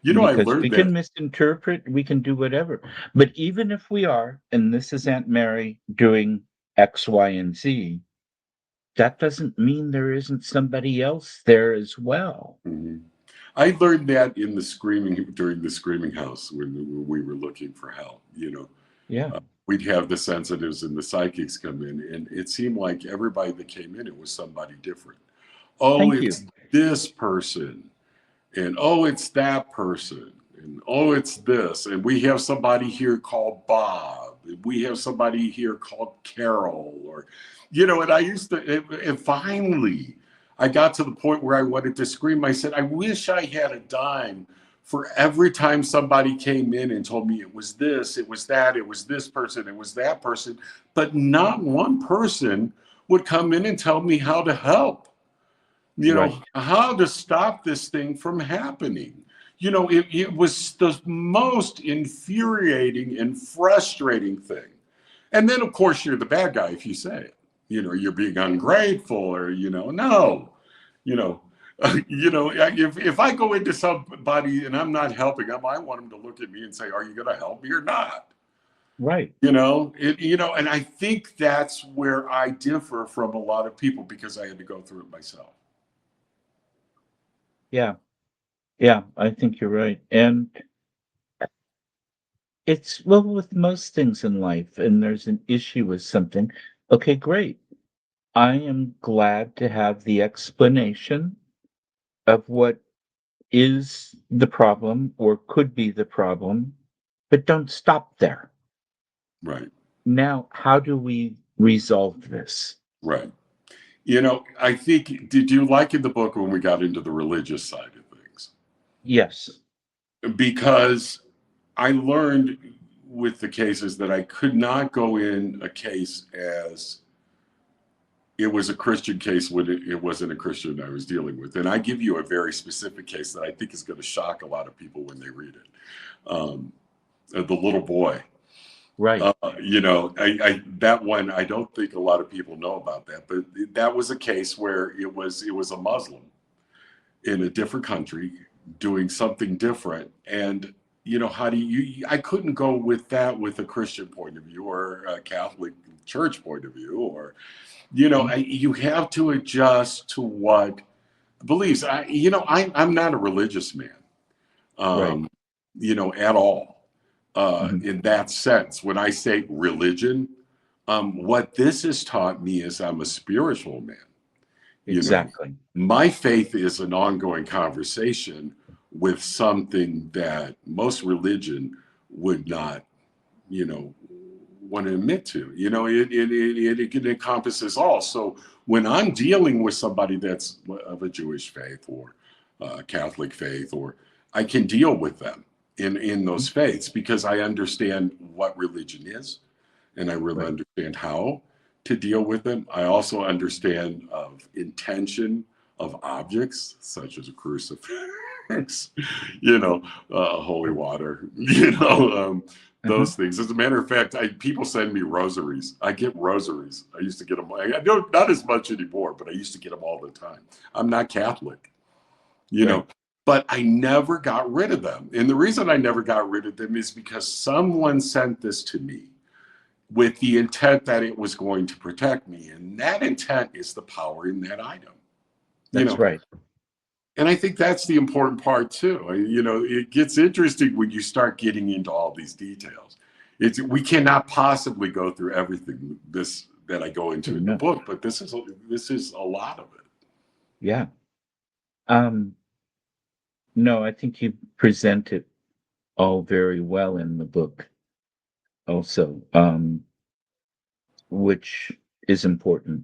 Speaker 2: You know, I
Speaker 1: Because we
Speaker 2: learned
Speaker 1: can
Speaker 2: that.
Speaker 1: misinterpret, we can do whatever. But even if we are, and this is Aunt Mary doing X, Y, and Z, that doesn't mean there isn't somebody else there as well.
Speaker 2: Mhm. I learned that in the screaming during the screaming house when we were looking for help. You know,
Speaker 1: Yeah.
Speaker 2: we'd have the sensitives and the psychics come in, and it seemed like everybody that came in, it was somebody different. Oh,
Speaker 1: Thank you.
Speaker 2: it's this person, and oh, it's that person, and oh, it's this, and we have somebody here called Bob, and we have somebody here called Carol, or, you know, and I used to, and finally, I got to the point where I wanted to scream. I said, I wish I had a dime for every time somebody came in and told me it was this, it was that, it was this person, it was that person, but not one person would come in and tell me how to help, you know,
Speaker 1: Right.
Speaker 2: how to stop this thing from happening. You know, it was the most infuriating and frustrating thing. And then, of course, you're the bad guy if you say it. You're being ungrateful, or no, you know, if I go into somebody and I'm not helping them, I want them to look at me and say, "Are you going to help me or not?"
Speaker 1: Right.
Speaker 2: And I think that's where I differ from a lot of people because I had to go through it myself.
Speaker 1: Yeah. Yeah, I think you're right. And it's, well, with most things in life, and there's an issue with something. Okay, great. I am glad to have the explanation of what is the problem or could be the problem, but don't stop there.
Speaker 2: Right.
Speaker 1: Now, how do we resolve this?
Speaker 2: Right. I think, did you like in the book when we got into the religious side of things?
Speaker 1: Yes.
Speaker 2: Because I learned with the cases that I could not go in a case as it was a Christian case when it wasn't a Christian I was dealing with. And I give you a very specific case that I think is going to shock a lot of people when they read it. The little boy.
Speaker 1: Right.
Speaker 2: That one, I don't think a lot of people know about that, but that was a case where it was a Muslim in a different country doing something different. And, how do I couldn't go with that with a Christian point of view or a Catholic church point of view, or,
Speaker 1: Mhm.
Speaker 2: you have to adjust to what beliefs. I'm not a religious man,
Speaker 1: Right.
Speaker 2: um, at all.
Speaker 1: Mhm.
Speaker 2: In that sense, when I say religion, what this has taught me is I'm a spiritual man. You know,
Speaker 1: Exactly.
Speaker 2: my faith is an ongoing conversation with something that most religion would not, you know, want to admit to. It encompasses all. So when I'm dealing with somebody that's of a Jewish faith or Catholic faith, or I can deal with them in
Speaker 1: Mhm.
Speaker 2: those faiths because I understand what religion is, and I really
Speaker 1: Right.
Speaker 2: understand how to deal with them. I also understand of intention of objects such as a crucifix, holy water,
Speaker 1: Uh-huh.
Speaker 2: those things. As a matter of fact, people send me rosaries. I get rosaries. I used to get them. I don't, not as much anymore, but I used to get them all the time. I'm not Catholic, you
Speaker 1: Right.
Speaker 2: know, but I never got rid of them. And the reason I never got rid of them is because someone sent this to me with the intent that it was going to protect me. And that intent is the power in that item, you
Speaker 1: That's
Speaker 2: know.
Speaker 1: right.
Speaker 2: And I think that's the important part too. It gets interesting when you start getting into all these details. We cannot possibly go through everything this that I go into in the
Speaker 1: No.
Speaker 2: book, but this is a lot of it.
Speaker 1: Yeah. Um, no, I think you present it all very well in the book also, which is important.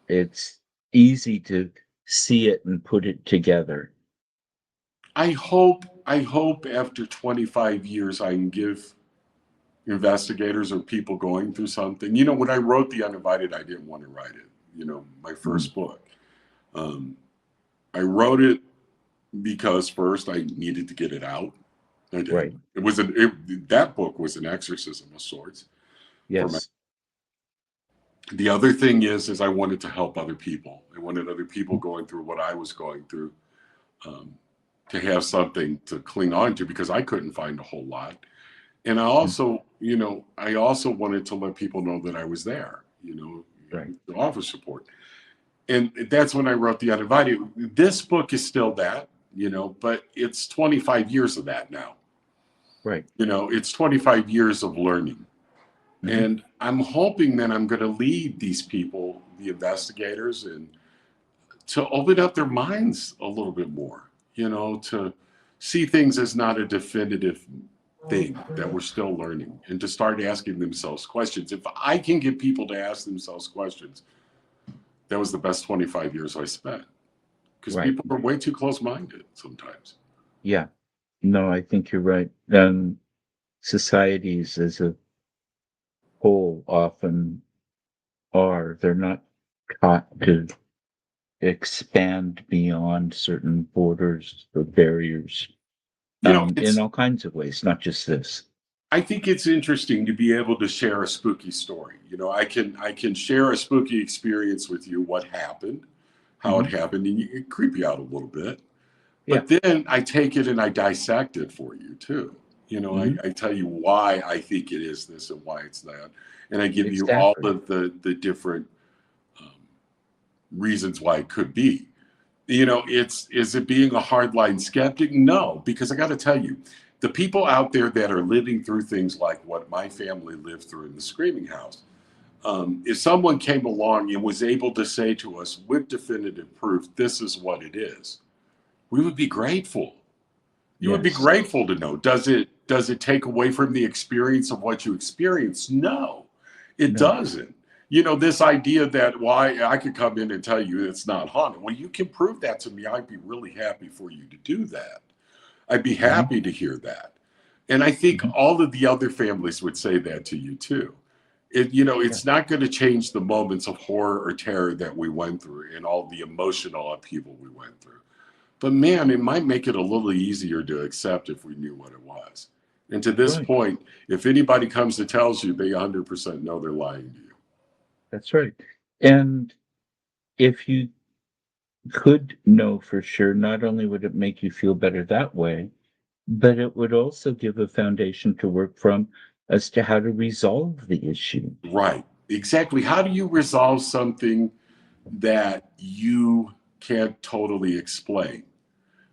Speaker 1: It's easy to see it and put it together.
Speaker 2: I hope after 25 years I can give investigators or people going through something. When I wrote The Uninvited, I didn't want to write it. My
Speaker 1: Mhm.
Speaker 2: first book. Um, I wrote it because first I needed to get it out. I
Speaker 1: Right.
Speaker 2: did. That book was an exorcism of sorts for my.
Speaker 1: Yes.
Speaker 2: The other thing is I wanted to help other people. I wanted other people going through what I was going through, um, to have something to cling on to because I couldn't find a whole lot. And
Speaker 1: Mhm.
Speaker 2: I also wanted to let people know that I was there,
Speaker 1: Right.
Speaker 2: to offer support. And that's when I wrote The Uninvited. This book is still that, but it's 25 years of that now.
Speaker 1: Right.
Speaker 2: It's 25 years of learning.
Speaker 1: Mhm.
Speaker 2: And I'm hoping that I'm going to lead these people, the investigators, and to open up their minds a little bit more, to see things as not a definitive thing that we're still learning, and to start asking themselves questions. If I can get people to ask themselves questions, that was the best 25 years I spent because
Speaker 1: Right.
Speaker 2: people are way too close minded sometimes.
Speaker 1: Yeah. No, I think you're right. Societies as a whole often are. They're not taught to expand beyond certain borders or barriers,
Speaker 2: You know,
Speaker 1: in
Speaker 2: it's
Speaker 1: all kinds of ways, not just this.
Speaker 2: I think it's interesting to be able to share a spooky story. You know, I can share a spooky experience with you, what happened, how it
Speaker 1: Hmm.
Speaker 2: happened, and it creep you out a little bit.
Speaker 1: Yeah.
Speaker 2: But then I take it and I dissect it for you too. You know,
Speaker 1: Hmm.
Speaker 2: I tell you why I think it is this and why it's that, and I give you all
Speaker 1: Exactly.
Speaker 2: of the different um, reasons why it could be. You know, it's is it being a hardline skeptic? No, because I got to tell you, the people out there that are living through things like what my family lived through in the Screaming House, if someone came along and was able to say to us with definitive proof, this is what it is, we would be grateful. You would be
Speaker 1: Yes.
Speaker 2: grateful to know. Does it take away from the experience of what you experience? No, it
Speaker 1: No.
Speaker 2: doesn't. You know, this idea that why I could come in and tell you it's not haunted. Well, you can prove that to me. I'd be really happy for you to do that. I'd be
Speaker 1: Hmm.
Speaker 2: happy to hear that. And I think
Speaker 1: Hmm.
Speaker 2: all of the other families would say that to you too.
Speaker 1: Yeah.
Speaker 2: It's not going to change the moments of horror or terror that we went through and all the emotional upheaval we went through. But man, it might make it a little easier to accept if we knew what it was. And to this
Speaker 1: Right.
Speaker 2: point, if anybody comes to tells you, they 100% know they're lying to you.
Speaker 1: That's right. And if you could know for sure, not only would it make you feel better that way, but it would also give a foundation to work from as to how to resolve the issue.
Speaker 2: Right. Exactly. How do you resolve something that you can't totally explain?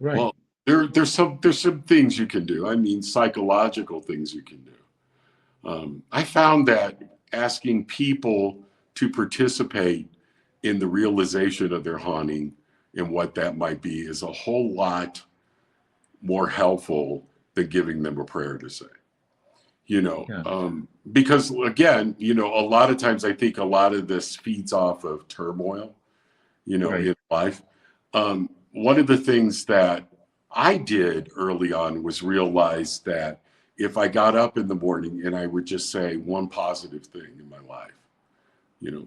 Speaker 1: Right.
Speaker 2: Well, there's some things you can do. I mean, psychological things you can do. I found that asking people to participate in the realization of their haunting and what that might be is a whole lot more helpful than giving them a prayer to say.
Speaker 1: Yeah.
Speaker 2: Because again, a lot of times I think a lot of this feeds off of turmoil,
Speaker 1: Right.
Speaker 2: in life. One of the things that I did early on was realize that if I got up in the morning and I would just say one positive thing in my life,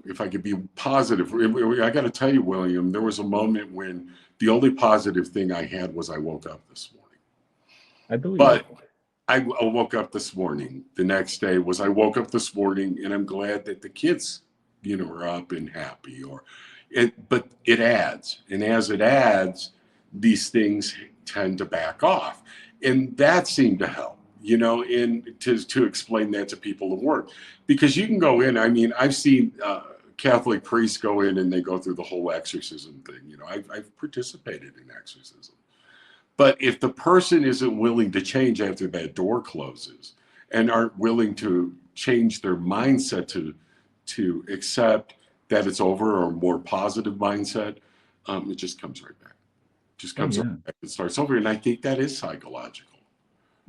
Speaker 2: if I could be positive, I got to tell you, William, there was a moment when the only positive thing I had was I woke up this morning.
Speaker 1: I believe it.
Speaker 2: But I woke up this morning. The next day was I woke up this morning and I'm glad that the kids, are up and happy. But it adds, and as it adds, these things tend to back off, and that seemed to help. In to explain that to people at work, because you can go in. I mean, I've seen Catholic priests go in and they go through the whole exorcism thing. I've participated in exorcism. But if the person isn't willing to change after that door closes and aren't willing to change their mindset to accept that it's over or a more positive mindset, it just comes right back. Just
Speaker 1: Oh,
Speaker 2: comes right
Speaker 1: yeah.
Speaker 2: back and starts over. And I think that is psychological.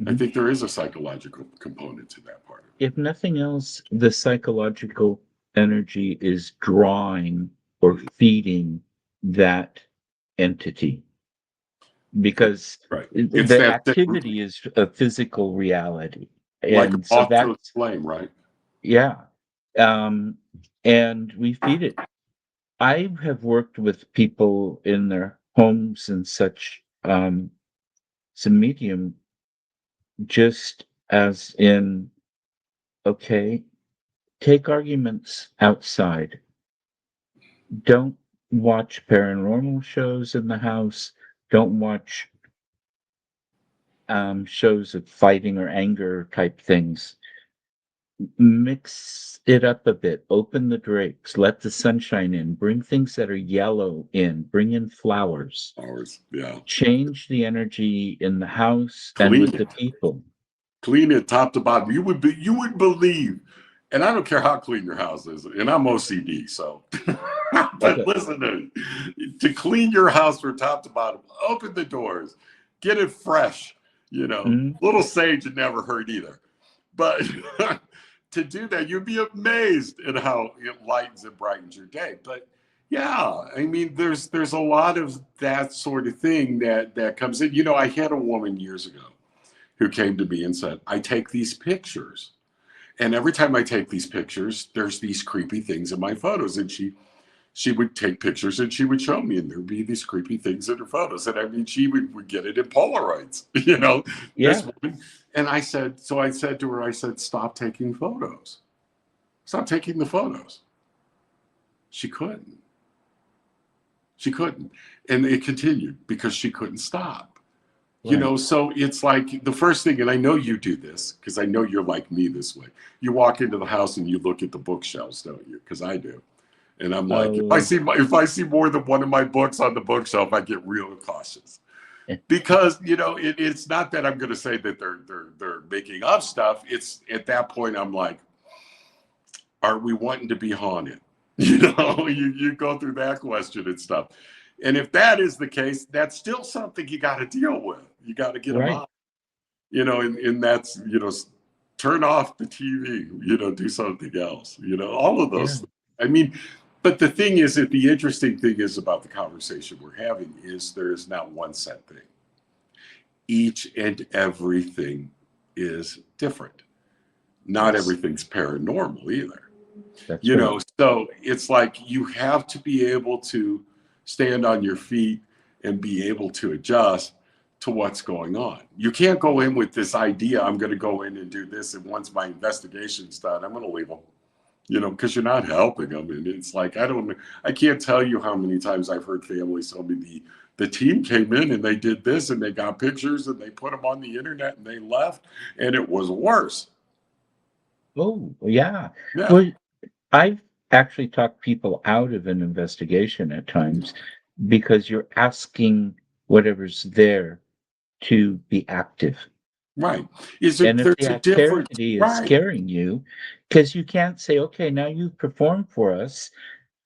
Speaker 2: I
Speaker 1: Mhm.
Speaker 2: think there is a psychological component to that part of it.
Speaker 1: If nothing else, the psychological energy is drawing or
Speaker 2: Mhm.
Speaker 1: feeding that entity because
Speaker 2: Right. It's
Speaker 1: the
Speaker 2: that same,
Speaker 1: activity is a physical reality.
Speaker 2: like a
Speaker 1: And so
Speaker 2: moth to a
Speaker 1: that's,
Speaker 2: flame, right?
Speaker 1: yeah. Um, and we feed it. I have worked with people in their homes and such, some medium, just as in, okay, take arguments outside. Don't watch paranormal shows in the house. Don't watch shows of fighting or anger type things. Mix it up a bit. Open the drapes. Let the sunshine in. Bring things that are yellow in. Bring in flowers.
Speaker 2: Ours, yeah.
Speaker 1: Change the energy in the house and
Speaker 2: Clean
Speaker 1: with the
Speaker 2: it.
Speaker 1: people.
Speaker 2: Clean it top to bottom. You would believe, and I don't care how clean your house is, and I'm OCD, so but
Speaker 1: Okay.
Speaker 2: listen to clean your house from top to bottom, open the doors, get it fresh,
Speaker 1: Mhm.
Speaker 2: little sage would never hurt either. But to do that, you'd be amazed at how it lightens and brightens your day. But yeah, I mean, there's a lot of that sort of thing that comes in. I had a woman years ago who came to me and said, I take these pictures. And every time I take these pictures, there's these creepy things in my photos. And she would take pictures and she would show me, and there'd be these creepy things in her photos. And I mean, she would get it in Polaroids, you know, this
Speaker 1: Yeah.
Speaker 2: woman. And I said to her, I said, stop taking photos. Stop taking the photos. She couldn't. She couldn't. And it continued because she couldn't stop. You
Speaker 1: Right.
Speaker 2: know, so it's like the first thing, and I know you do this because I know you're like me this way. You walk into the house and you look at the bookshelves, don't you? Because I do. And I'm like, if
Speaker 1: Oh,
Speaker 2: I see more than one of my books on the bookshelf, I get real cautious.
Speaker 1: eh,
Speaker 2: Because you know, it's not that I'm going to say that they're making up stuff. It's at that point I'm like, are we wanting to be haunted? You know, you go through that question and stuff. And if that is the case, that's still something you got to deal with. You got to get them
Speaker 1: right.
Speaker 2: out. You know, and that's, you know, turn off the TV. You know, do something else. You know, all of
Speaker 1: Yeah.
Speaker 2: those things. I mean, but the thing is that the interesting thing is about the conversation we're having is there is not one set thing. Each and everything is different. Not
Speaker 1: Yes.
Speaker 2: everything's paranormal either.
Speaker 1: That's
Speaker 2: You
Speaker 1: right.
Speaker 2: know, so it's like you have to be able to stand on your feet and be able to adjust to what's going on. You can't go in with this idea, I'm going to go in and do this, and once my investigation's done, I'm going to leave them. You know, because you're not helping them. And it's like, I can't tell you how many times I've heard families tell me the team came in and they did this and they got pictures and they put them on the internet and they left and it was worse.
Speaker 1: Oh, yeah.
Speaker 2: Yeah.
Speaker 1: Well, I've actually talked people out of an investigation at times because you're asking whatever's there to be active.
Speaker 2: Right.
Speaker 1: And if
Speaker 2: There's
Speaker 1: the
Speaker 2: a difference.
Speaker 1: activity is
Speaker 2: Right.
Speaker 1: scaring you, because you can't say, okay, now you've performed for us,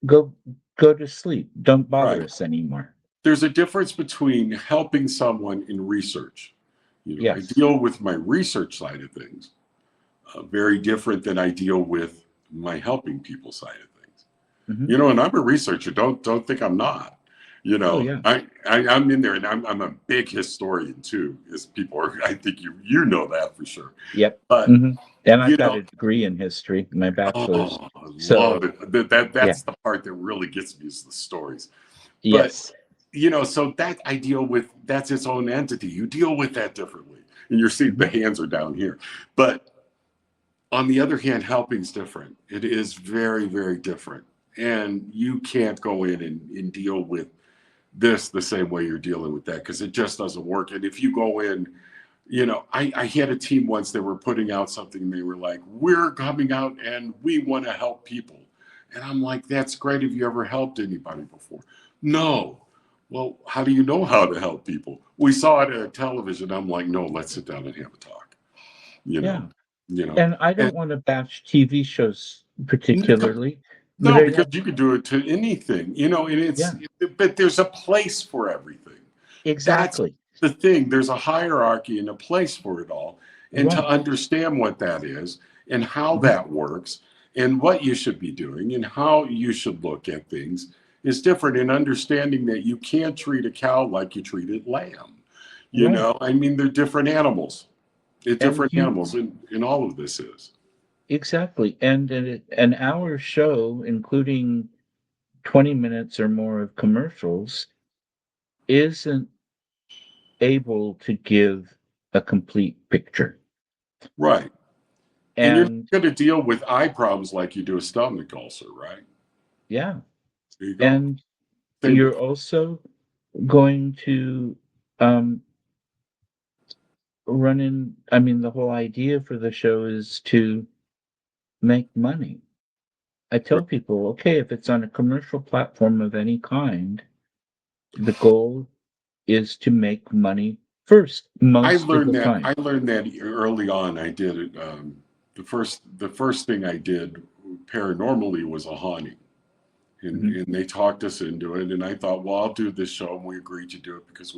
Speaker 1: go go to sleep. Don't bother
Speaker 2: Right.
Speaker 1: us anymore.
Speaker 2: There's a difference between helping someone in research. You know, I
Speaker 1: Yes.
Speaker 2: deal with my research side of things, very different than I deal with my helping people side of things.
Speaker 1: Hmm.
Speaker 2: You know, and I'm a researcher. Don't think I'm not. You
Speaker 1: Oh,
Speaker 2: know,
Speaker 1: yeah.
Speaker 2: I'm in there, and I'm a big historian too. As people are, I think you know that for sure.
Speaker 1: Yep.
Speaker 2: But
Speaker 1: Hmm. And I've
Speaker 2: you
Speaker 1: got
Speaker 2: know,
Speaker 1: a degree in history, my bachelor's.
Speaker 2: oh, I love
Speaker 1: So,
Speaker 2: it.
Speaker 1: yeah.
Speaker 2: That's the part that really gets me is the stories. But
Speaker 1: Yes.
Speaker 2: you know, so that I deal with, that's its own entity. You deal with that differently. And you're seeing the
Speaker 1: Hmm.
Speaker 2: hands are down here. But on the other hand, helping's different. It is very, very different. And you can't go in and deal with this the same way you're dealing with that because it just doesn't work. And if you go in, you know, I had a team once that were putting out something and they were like, we're coming out and we want to help people. And I'm like, that's great. Have you ever helped anybody before? No. Well, how do you know how to help people? We saw it on television. I'm like, no, let's sit down and have a talk. You know,
Speaker 1: Yeah.
Speaker 2: you know,
Speaker 1: And I
Speaker 2: and
Speaker 1: don't want to bash TV shows
Speaker 2: no,
Speaker 1: particularly, but
Speaker 2: no, because you could do it to anything, you know, and
Speaker 1: yeah,
Speaker 2: but there's a place for everything. That's
Speaker 1: exactly.
Speaker 2: the thing. There's a hierarchy and a place for it all. And to
Speaker 1: Right.
Speaker 2: understand what that is and how
Speaker 1: Mhm.
Speaker 2: that works and what you should be doing and how you should look at things is different. And understanding that you can't treat a cow like you treated lamb. You
Speaker 1: Right.
Speaker 2: know, I mean, they're different animals. They're
Speaker 1: And
Speaker 2: different
Speaker 1: you
Speaker 2: animals, and all of this is.
Speaker 1: exactly. And an hour show, including 20 minutes or more of commercials, isn't able to give a complete picture.
Speaker 2: Right. And you're not
Speaker 1: And
Speaker 2: going to deal with eye problems like you do a stomach ulcer, right?
Speaker 1: yeah,
Speaker 2: There you go.
Speaker 1: and
Speaker 2: Same
Speaker 1: you're
Speaker 2: difference.
Speaker 1: also going to um, run in. I mean, the whole idea for the show is to make money. I tell people, okay, if it's on a commercial platform of any kind, the goal is to make money first, most of the time.
Speaker 2: I learned that early on. I did it. The first thing I did paranormally was a haunting,
Speaker 1: Mhm.
Speaker 2: and they talked us into it. And I thought, well, I'll do this show, and we agreed to do it because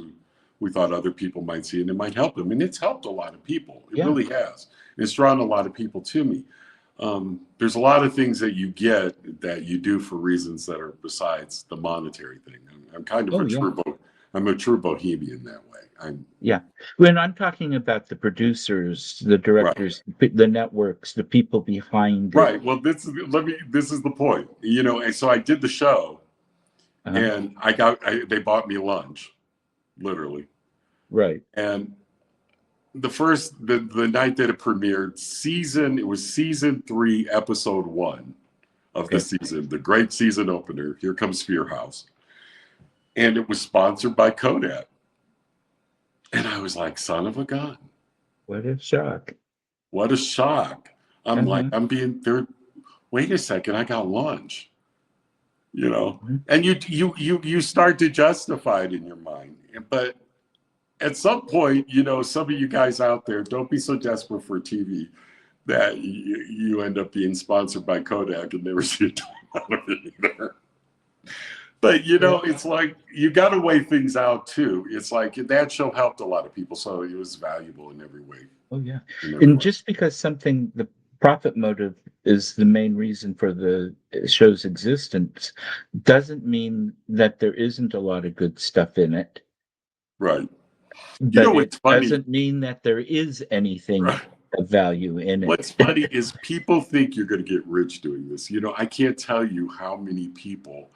Speaker 2: we thought other people might see it and it might help them, and it's helped a lot of people. It
Speaker 1: Yeah.
Speaker 2: really has. It's drawn a lot of people to me. There's a lot of things that you get that you do for reasons that are besides the monetary thing. I'm kind of
Speaker 1: Oh,
Speaker 2: a
Speaker 1: yeah.
Speaker 2: I'm a true bohemian that way. I'm
Speaker 1: Yeah. When I'm talking about the producers, the
Speaker 2: right.
Speaker 1: directors, the networks, the people behind it.
Speaker 2: Right. Well, this is the point. And so I did the show,
Speaker 1: Uh-huh.
Speaker 2: and they bought me lunch, literally.
Speaker 1: Right.
Speaker 2: And the night that it premiered, it was season 3, episode 1 of the
Speaker 1: Okay.
Speaker 2: season, the great season opener. Here comes Fear House, and it was sponsored by Kodak. And I was like, son of a gun,
Speaker 1: What a shock.
Speaker 2: what a shock! I'm like,
Speaker 1: Uh-huh.
Speaker 2: I'm being there. Wait a second, I got lunch.
Speaker 1: Mhm.
Speaker 2: And you start to justify it in your mind, but at some point, some of you guys out there, don't be so desperate for TV that you end up being sponsored by Kodak and never see a dime out of it either. But
Speaker 1: Yeah.
Speaker 2: it's like you got to weigh things out too. It's like that show helped a lot of people, so it was valuable in every way.
Speaker 1: Oh, yeah.
Speaker 2: In every
Speaker 1: And
Speaker 2: way,
Speaker 1: just because the profit motive is the main reason for the show's existence, doesn't mean that there isn't a lot of good stuff in it.
Speaker 2: right?
Speaker 1: But it
Speaker 2: What's funny?
Speaker 1: doesn't mean that there is anything
Speaker 2: Right.
Speaker 1: of value in
Speaker 2: What's
Speaker 1: it.
Speaker 2: funny is people think you're going to get rich doing this. I can't tell you how many people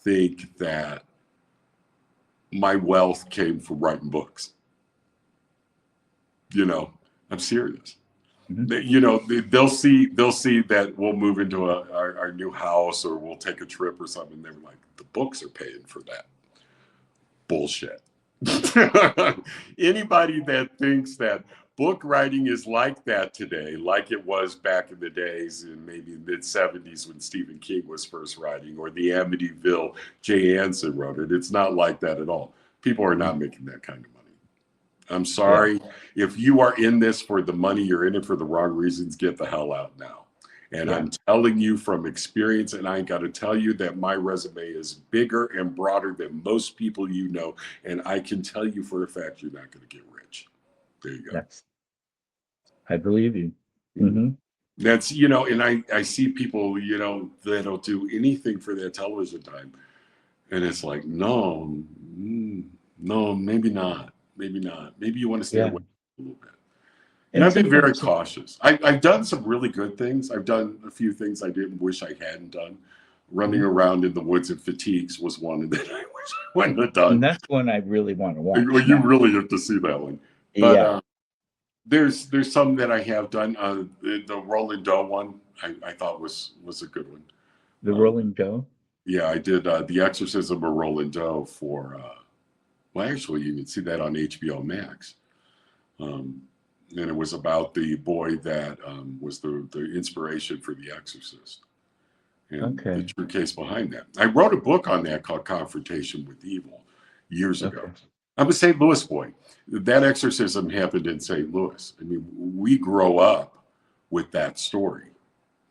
Speaker 2: think that my wealth came from writing books. I'm serious.
Speaker 1: Mhm.
Speaker 2: They'll see that we'll move into our new house or we'll take a trip or something. They're like, the books are paying for that. Bullshit. Anybody that thinks that book writing is like that today, like it was back in the days in maybe mid 70s when Stephen King was first writing, or the Amityville Jay Anson wrote it, it's not like that at all. People are not making that kind of money. I'm
Speaker 1: Yeah.
Speaker 2: sorry. If you are in this for the money, you're in it for the wrong reasons, get the hell out now. And
Speaker 1: Yeah.
Speaker 2: I'm telling you from experience, and I got to tell you that my resume is bigger and broader than most people and I can tell you for a fact you're not going to get rich. There you go.
Speaker 1: Yes. I believe you.
Speaker 2: Mhm.
Speaker 1: Hmm.
Speaker 2: That's, and I see people, that'll do anything for their television time. And it's like, no, no, maybe not. Maybe not. Maybe you want to stay
Speaker 1: Yeah.
Speaker 2: away a little bit. And
Speaker 1: And
Speaker 2: I've been very
Speaker 1: sometimes,
Speaker 2: cautious. I've done some really good things. I've done a few things I didn't wish I hadn't done. Running
Speaker 1: mhm.
Speaker 2: around in the woods in fatigues was one that I wish I wouldn't have
Speaker 1: And
Speaker 2: done.
Speaker 1: that's one I really want to
Speaker 2: Well,
Speaker 1: watch
Speaker 2: you
Speaker 1: now.
Speaker 2: really have to see that one. But
Speaker 1: Yeah.
Speaker 2: there's some that I have done. The Rolling Dough one I thought was a good one.
Speaker 1: The
Speaker 2: Um,
Speaker 1: Rolling Dough.
Speaker 2: yeah, I did The Exorcism of Rolling Dough for. Well, actually, you can see that on HBO Max. Um, and it was about the boy that was the inspiration for The Exorcist and the
Speaker 1: Okay.
Speaker 2: true case behind that. I wrote a book on that called Confrontation with Evil years ago.
Speaker 1: Okay.
Speaker 2: I'm a St. Louis boy. That exorcism happened in St. Louis. I mean, we grow up with that story.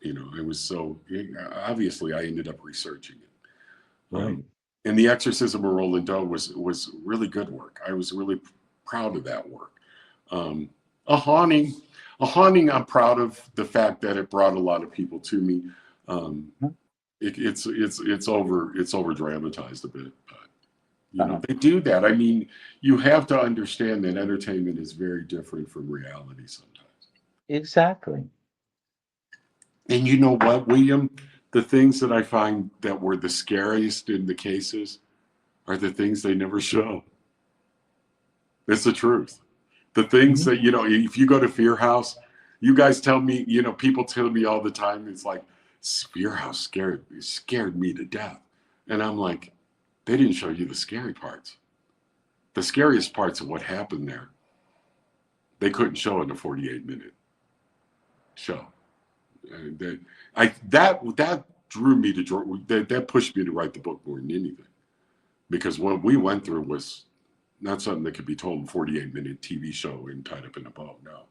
Speaker 2: It was so obviously I ended up researching it.
Speaker 1: Right.
Speaker 2: And The Exorcism of Roland Doe was really good work. I was really proud of that work. Um, a haunting, I'm proud of the fact that it brought a lot of people to me. Um,
Speaker 1: Mhm.
Speaker 2: it's over dramatized a bit, but
Speaker 1: Uh-huh.
Speaker 2: they do that. I mean, you have to understand that entertainment is very different from reality sometimes.
Speaker 1: Exactly.
Speaker 2: And you know what, William? The things that I find that were the scariest in the cases are the things they never show. It's the truth. The things
Speaker 1: Hmm.
Speaker 2: that, if you go to Fear House, you guys tell me, people tell me all the time, it's like, Fear House scared me to death. And I'm like, they didn't show you the scary parts. The scariest parts of what happened there, they couldn't show in a 48-minute show. And that drew me that pushed me to write the book more than anything. Because what we went through was not something that could be told in 48-minute TV show and tied up in a bow. No.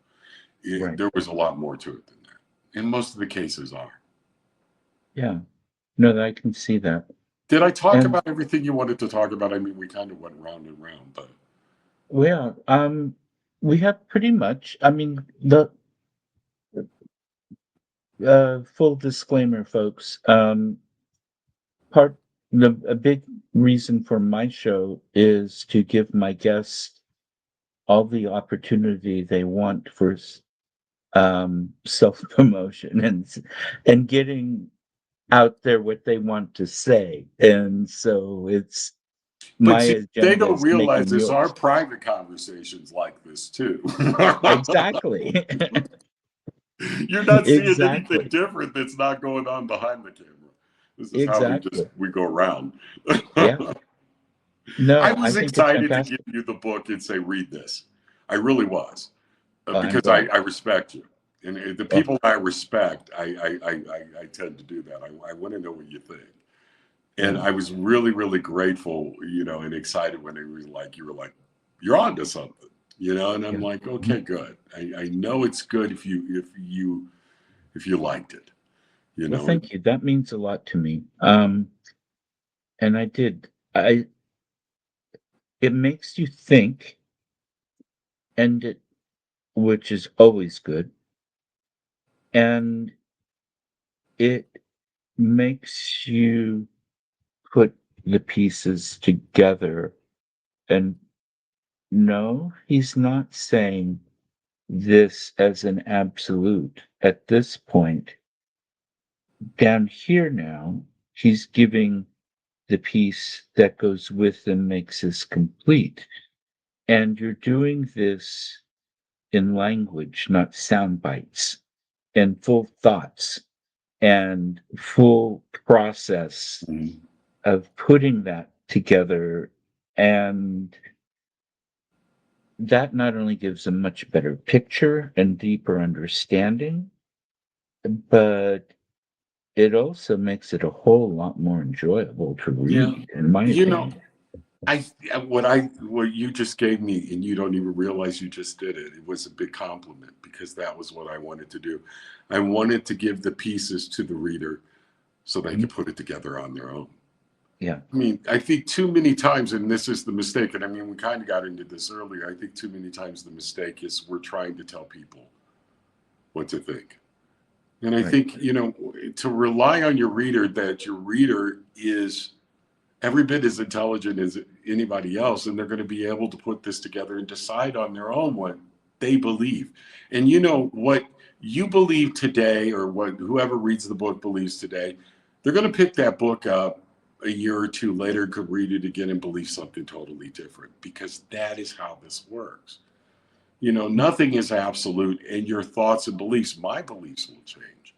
Speaker 1: Right.
Speaker 2: There was a lot more to it than that. And most of the cases are.
Speaker 1: Yeah. No, I can see that.
Speaker 2: Did I talk
Speaker 1: And
Speaker 2: about everything you wanted to talk about? I mean, we kind of went round and round, but
Speaker 1: well, we have pretty much, I mean, the full disclaimer, folks, part a big reason for my show is to give my guests all the opportunity they want for self promotion and getting out there what they want to say. And so it's
Speaker 2: But
Speaker 1: my
Speaker 2: see, they
Speaker 1: agenda
Speaker 2: don't
Speaker 1: is
Speaker 2: realize
Speaker 1: making
Speaker 2: there's our
Speaker 1: yours.
Speaker 2: private conversations like this too.
Speaker 1: Exactly.
Speaker 2: You're not seeing anything
Speaker 1: Exactly.
Speaker 2: different that's not going on behind the camera. This is how
Speaker 1: Exactly.
Speaker 2: we go around.
Speaker 1: Yeah.
Speaker 2: I
Speaker 1: No, I
Speaker 2: was
Speaker 1: think it's
Speaker 2: excited to give
Speaker 1: fantastic.
Speaker 2: you the book and say, read this. I really was,
Speaker 1: I'm
Speaker 2: because
Speaker 1: glad.
Speaker 2: I respect you. And the
Speaker 1: Oh,
Speaker 2: people I respect, I tend to do that. I want to know what you think. And
Speaker 1: yeah.
Speaker 2: I was really, really grateful, and excited when you were like, you're on to something, and I'm
Speaker 1: Yeah.
Speaker 2: like,
Speaker 1: Mhm.
Speaker 2: okay, good. I know it's good if you liked it,
Speaker 1: Well,
Speaker 2: it,
Speaker 1: thank you. That means a lot to me. And I did. It makes you think, and which is always good, and it makes you put the pieces together. And no, he's not saying this as an absolute at this point. Down here now, he's giving the piece that goes with and makes us complete. And you're doing this in language, not sound bites, and full thoughts and full process
Speaker 2: Mhm.
Speaker 1: of putting that together. And that not only gives a much better picture and deeper understanding, but it also makes it a whole lot more enjoyable to
Speaker 2: Yeah.
Speaker 1: read, in my
Speaker 2: You know,
Speaker 1: opinion.
Speaker 2: what you just gave me, and you don't even realize you just did it. It was a big compliment because that was what I wanted to do. I wanted to give the pieces to the reader so they
Speaker 1: Mhm.
Speaker 2: could put it together on their own.
Speaker 1: Yeah.
Speaker 2: I mean, I think too many times, and this is the mistake, and I mean, we kind of got into this earlier. I think too many times the mistake is we're trying to tell people what to think. And I
Speaker 1: Right.
Speaker 2: think, to rely on your reader, that your reader is every bit as intelligent as anybody else, and they're going to be able to put this together and decide on their own what they believe. And what you believe today, or what whoever reads the book believes today, they're going to pick that book up a year or two later, could read it again and believe something totally different, because that is how this works.
Speaker 1: Mhm.
Speaker 2: Nothing is absolute, and your thoughts and beliefs, my beliefs, will change.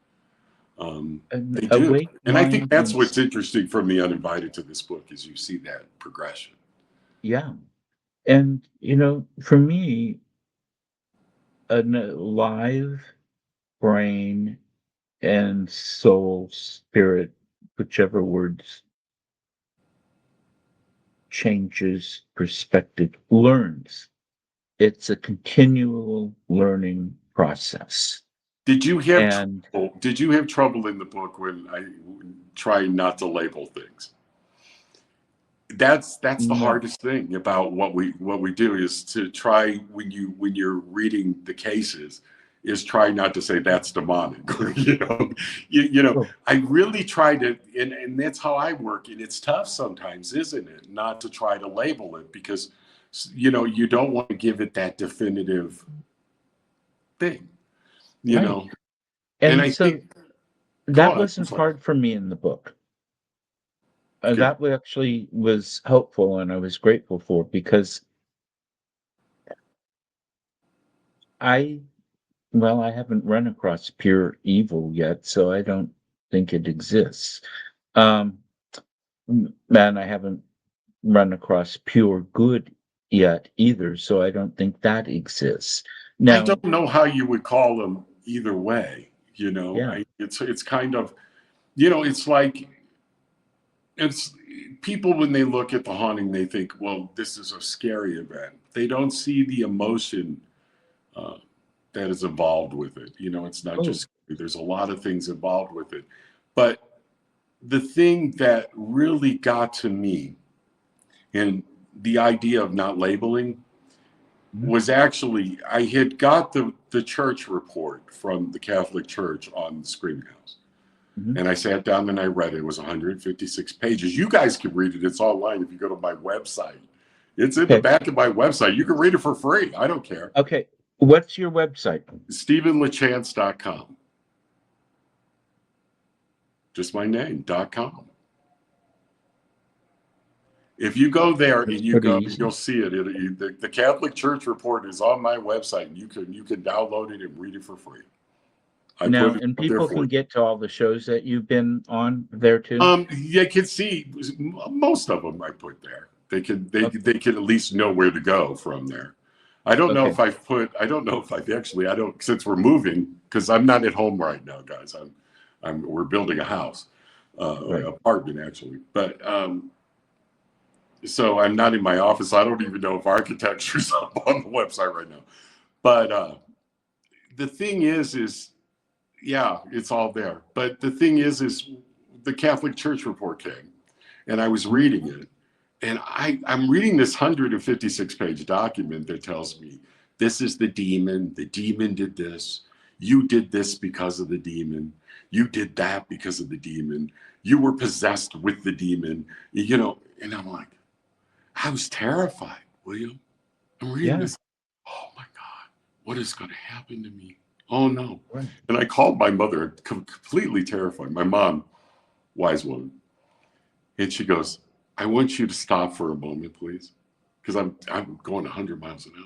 Speaker 1: An
Speaker 2: They do.
Speaker 1: awake
Speaker 2: And I think
Speaker 1: mind
Speaker 2: that's
Speaker 1: needs,
Speaker 2: what's interesting from the uninvited to this book, is you see that progression.
Speaker 1: yeah. And, for me, an alive brain and soul, spirit, whichever words changes perspective, learns. It's a continual learning process.
Speaker 2: Did you have
Speaker 1: And
Speaker 2: trouble? Did you have trouble in the book when I try not to label things? That's the
Speaker 1: no,
Speaker 2: hardest thing about what we do, is to try, when you're reading the cases, is try not to say that's demonic, or
Speaker 1: oh,
Speaker 2: I really try to, and that's how I work, and it's tough sometimes, isn't it, not to try to label it, because you don't want to give it that definitive thing, you
Speaker 1: right.
Speaker 2: know and
Speaker 1: And
Speaker 2: I
Speaker 1: so
Speaker 2: think, go
Speaker 1: that
Speaker 2: on, I'm
Speaker 1: wasn't
Speaker 2: sorry.
Speaker 1: hard for me in the book.
Speaker 2: Good.
Speaker 1: Actually was helpful and I was grateful for because I, well, I haven't run across pure evil yet, so I don't think it exists. Um, and I haven't run across pure good yet either, so I don't think that exists.
Speaker 2: I
Speaker 1: Now,
Speaker 2: don't know how you would call them either way.
Speaker 1: yeah,
Speaker 2: It's kind of, it's like, it's people, when they look at the haunting, they think, well, this is a scary event. They don't see the emotion uh, that is involved with it. It's not
Speaker 1: oh,
Speaker 2: just scary. There's a lot of things involved with it. But the thing that really got to me, and the idea of not labeling,
Speaker 1: mhm,
Speaker 2: was actually, I had got the church report from the Catholic Church on the Screaming House.
Speaker 1: Mhm.
Speaker 2: And I sat down and I read it. It was 156 pages. You guys can read it. It's online if you go to my website. It's in the
Speaker 1: Okay.
Speaker 2: back of my website. You can read it for free. I don't care.
Speaker 1: Okay. What's your website?
Speaker 2: StevenLaChance.com. Just my name.com. If you go there
Speaker 1: That's
Speaker 2: and you
Speaker 1: pretty
Speaker 2: go,
Speaker 1: easy.
Speaker 2: you'll see it. The Catholic Church report is on my website. And you can download it and read it for free. I
Speaker 1: Now,
Speaker 2: put it
Speaker 1: and
Speaker 2: up there
Speaker 1: people
Speaker 2: for
Speaker 1: can
Speaker 2: you.
Speaker 1: get to all the shows that you've been on there too.
Speaker 2: You can see most of them I put there.
Speaker 1: Okay.
Speaker 2: They can at least know where to go from there. I don't know
Speaker 1: Okay.
Speaker 2: if I've put. I don't know if I've actually. I don't, since we're moving, because I'm not at home right now, guys. We're building a house,
Speaker 1: Right.
Speaker 2: apartment actually, but so I'm not in my office. I don't even know if architecture's up on the website right now. But the thing is yeah, it's all there. But the thing is the Catholic Church report came, and I was
Speaker 1: Mhm.
Speaker 2: reading it, and I'm reading this 156-page document that tells me this is the demon. The demon did this. You did this because of the demon. You did that because of the demon. You were possessed with the demon. And I'm like, I was terrified, William. I'm reading
Speaker 1: Yeah.
Speaker 2: this. Oh my God, what is going to happen to me? Oh no.
Speaker 1: Right.
Speaker 2: And I called my mother, completely terrified. My mom, wise woman. And she goes, I want you to stop for a moment, please. Because I'm going 100 miles an hour.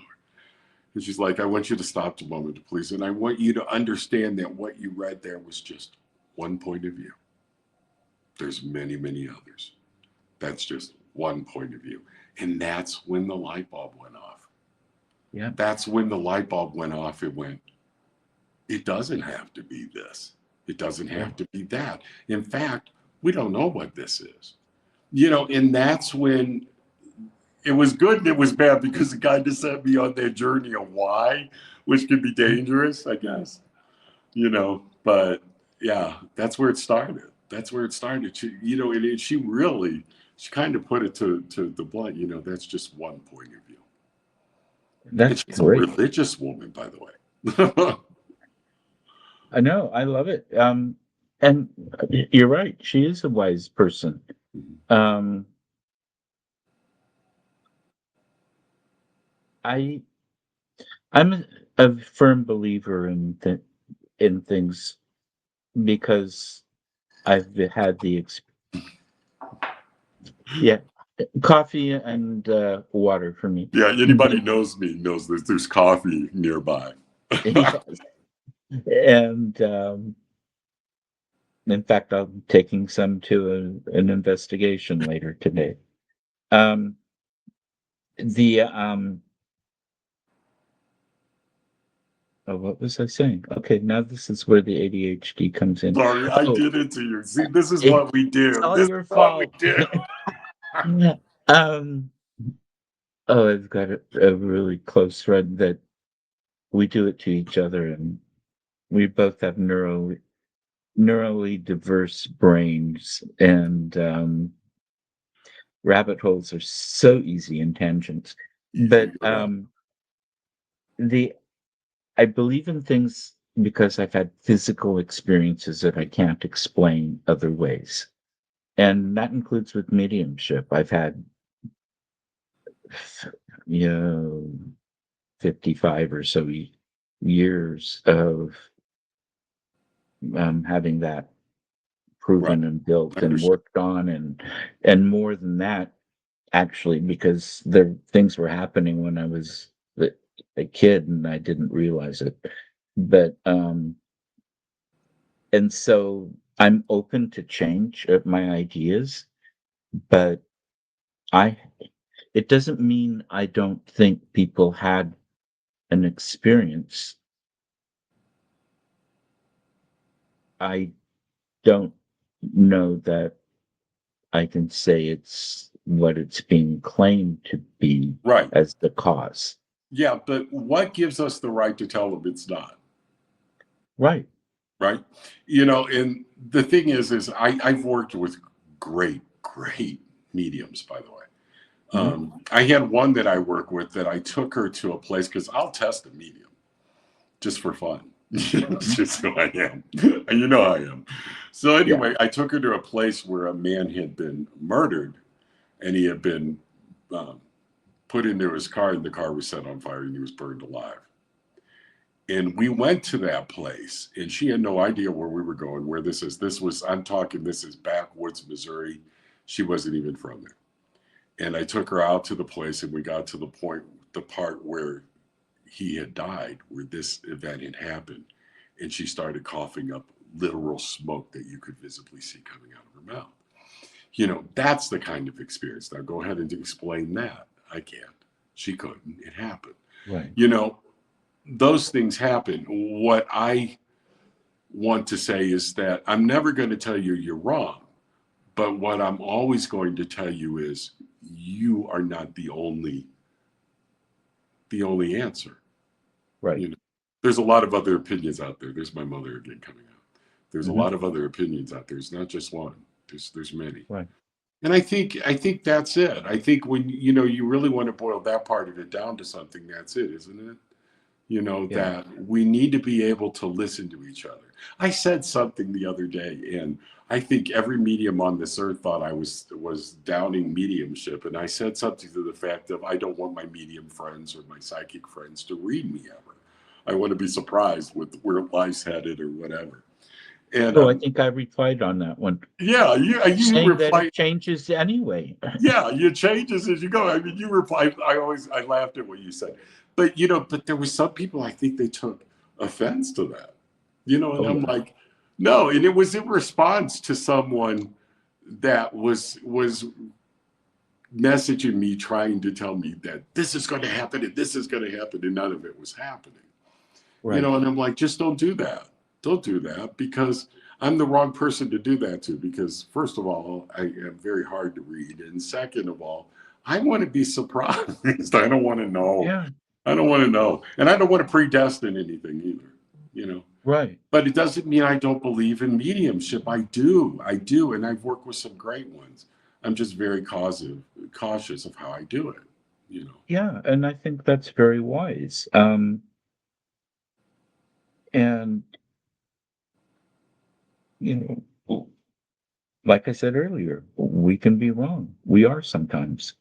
Speaker 2: And she's like, I want you to stop a moment, please. And I want you to understand that what you read there was just one point of view. There's many, many others. That's just one point of view. And that's when the light bulb went off.
Speaker 1: Yeah.
Speaker 2: That's when the light bulb went off. It went, it doesn't have to be this. It doesn't
Speaker 1: Right.
Speaker 2: have to be that. In fact, we don't know what this is. And that's when it was good and it was bad, because it kind of set me on that journey of why, which can be
Speaker 1: Mhm.
Speaker 2: dangerous, I guess. But yeah, that's where it started. That's where it started. She kind of put it to the blunt, that's just one point of view. And
Speaker 1: That's
Speaker 2: she's a
Speaker 1: great.
Speaker 2: religious woman, by the way.
Speaker 1: I know. I love it. And you're right. She is a wise person. Um, I I'm a firm believer in things because I've had yeah, coffee and water for me.
Speaker 2: Yeah,
Speaker 1: But
Speaker 2: anybody knows me knows there's coffee nearby.
Speaker 1: yes, and in fact, I'm taking some to an investigation later today. Um, the oh, what was I saying? Okay, now this is where the ADHD comes in.
Speaker 2: Sorry, I
Speaker 1: Oh,
Speaker 2: did it to you. See, this is
Speaker 1: it's
Speaker 2: what we do.
Speaker 1: all
Speaker 2: This is
Speaker 1: your
Speaker 2: what we
Speaker 1: fault.
Speaker 2: do.
Speaker 1: um, oh, I've got a really close friend that we do it to each other, and we both have neurally diverse brains, and rabbit holes are so easy in tangents.
Speaker 2: Easy to
Speaker 1: But
Speaker 2: go down.
Speaker 1: the I believe in things because I've had physical experiences that I can't explain other ways. And that includes with mediumship. I've had, you know, 55 or so years of having that
Speaker 2: Right.
Speaker 1: proven and built and
Speaker 2: Understood.
Speaker 1: worked on, and more than that, actually, because there things were happening when I was a kid and I didn't realize it. But and so I'm open to change of my ideas, but I it doesn't mean I don't think people had an experience. I don't know that I can say it's what it's being claimed to be
Speaker 2: Right.
Speaker 1: as the cause.
Speaker 2: Yeah, but what gives us the right to tell them it's not?
Speaker 1: Right.
Speaker 2: Right. And the thing is I've worked with great, great mediums, by the way.
Speaker 1: Mhm.
Speaker 2: I had one that I work with that I took her to a place, because I'll test a medium just for fun.
Speaker 1: Mhm.
Speaker 2: It's just who I am. And you know I am. So
Speaker 1: Yeah.
Speaker 2: anyway, I took her to a place where a man had been murdered, and he had been um, put into his car, and the car was set on fire, and he was burned alive. And we went to that place, and she had no idea where we were going, where this is. This was, I'm talking, this is backwoods Missouri. She wasn't even from there. And I took her out to the place, and we got to the point, the part where he had died, where this event had happened. And she started coughing up literal smoke that you could visibly see coming out of her mouth. That's the kind of experience. Now go ahead and explain that. I can't. She couldn't. It happened.
Speaker 1: Right.
Speaker 2: You know, those things happen. What I want to say is that I'm never going to tell you you're wrong, but what I'm always going to tell you is you are not the only answer.
Speaker 1: Right.
Speaker 2: You know, there's a lot of other opinions out there. There's my mother again coming out. There's a
Speaker 1: Hmm.
Speaker 2: lot of other opinions out there. It's not just one. There's many.
Speaker 1: Right.
Speaker 2: And I think that's it. I think when you really want to boil that part of it down to something, that's it, isn't it?
Speaker 1: Yeah.
Speaker 2: That we need to be able to listen to each other. I said something the other day, and I think every medium on this earth thought I was downing mediumship, and I said something to the fact of I don't want my medium friends or my psychic friends to read me ever. I want to be surprised with where life's headed or whatever. And
Speaker 1: Oh, I think I replied on that one,
Speaker 2: yeah, you
Speaker 1: saying that
Speaker 2: reply.
Speaker 1: it changes anyway.
Speaker 2: Yeah, you changes as you go. I mean, you replied. I laughed at what you said, but there was some people I think they took offense to that. And
Speaker 1: Oh,
Speaker 2: I'm
Speaker 1: yeah.
Speaker 2: like, no, and it was in response to someone that was messaging me trying to tell me that this is going to happen and this is going to happen, and none of it was happening.
Speaker 1: Right.
Speaker 2: And I'm like, just don't do that. Don't do that, because I'm the wrong person to do that to, because first of all, I am very hard to read. And second of all, I want to be surprised. I don't want to know.
Speaker 1: Yeah.
Speaker 2: I don't want to know. And I don't want to predestine anything either, you know.
Speaker 1: Right.
Speaker 2: But it doesn't mean I don't believe in mediumship. I do. I do. And I've worked with some great ones. I'm just very cautious of how I do it, you know.
Speaker 1: Yeah. And I think that's very wise. And, you know, like I said earlier, we can be wrong. We are sometimes.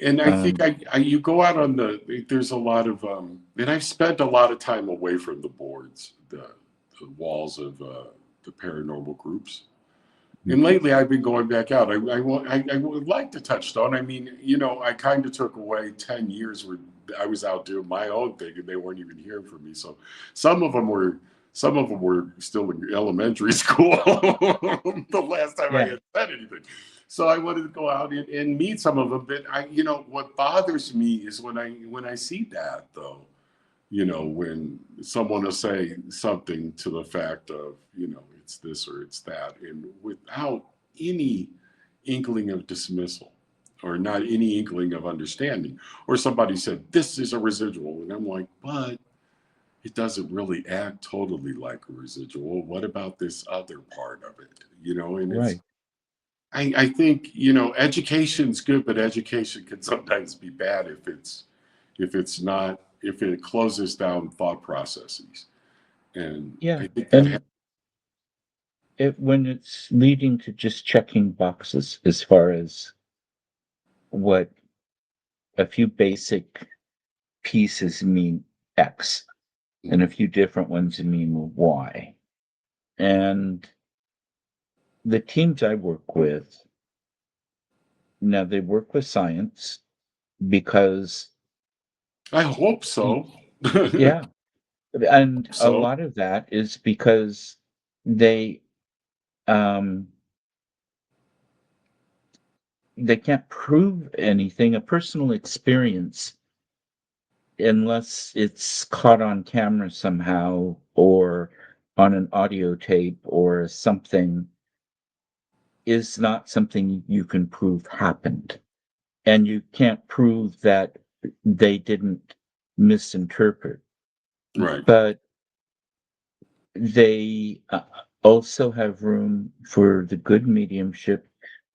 Speaker 2: And I think
Speaker 1: Um,
Speaker 2: you go out on there's a lot of, and I've spent a lot of time away from the boards, the walls of the paranormal groups. And lately I've been going back out. I would like to touch stone. I mean, I kind of took away 10 years where I was out doing my own thing and they weren't even hearing from me. So some of them were, some of them were still in elementary school the last time I
Speaker 1: yeah.
Speaker 2: had said anything. So I wanted to go out and meet some of them. But what bothers me is when I see that though, when someone will say something to the fact of, it's this or it's that, and without any inkling of dismissal or not any inkling of understanding, or somebody said, this is a residual. And I'm like, but it doesn't really act totally like a residual. What about this other part of it? And
Speaker 1: Right.
Speaker 2: I think, education's good, but education can sometimes be bad if it's not if it closes down thought processes. And
Speaker 1: Yeah.
Speaker 2: I think that
Speaker 1: And when it's leading to just checking boxes as far as what a few basic pieces mean X and a few different ones mean Y. And the teams I work with, now they work with science because,
Speaker 2: I hope
Speaker 1: y-
Speaker 2: so.
Speaker 1: yeah, and a
Speaker 2: So
Speaker 1: lot of that is because they um, they can't prove anything. A personal experience, unless it's caught on camera somehow or on an audio tape or something, is not something you can prove happened. And you can't prove that they didn't misinterpret.
Speaker 2: right,
Speaker 1: But they also have room for the good mediumship.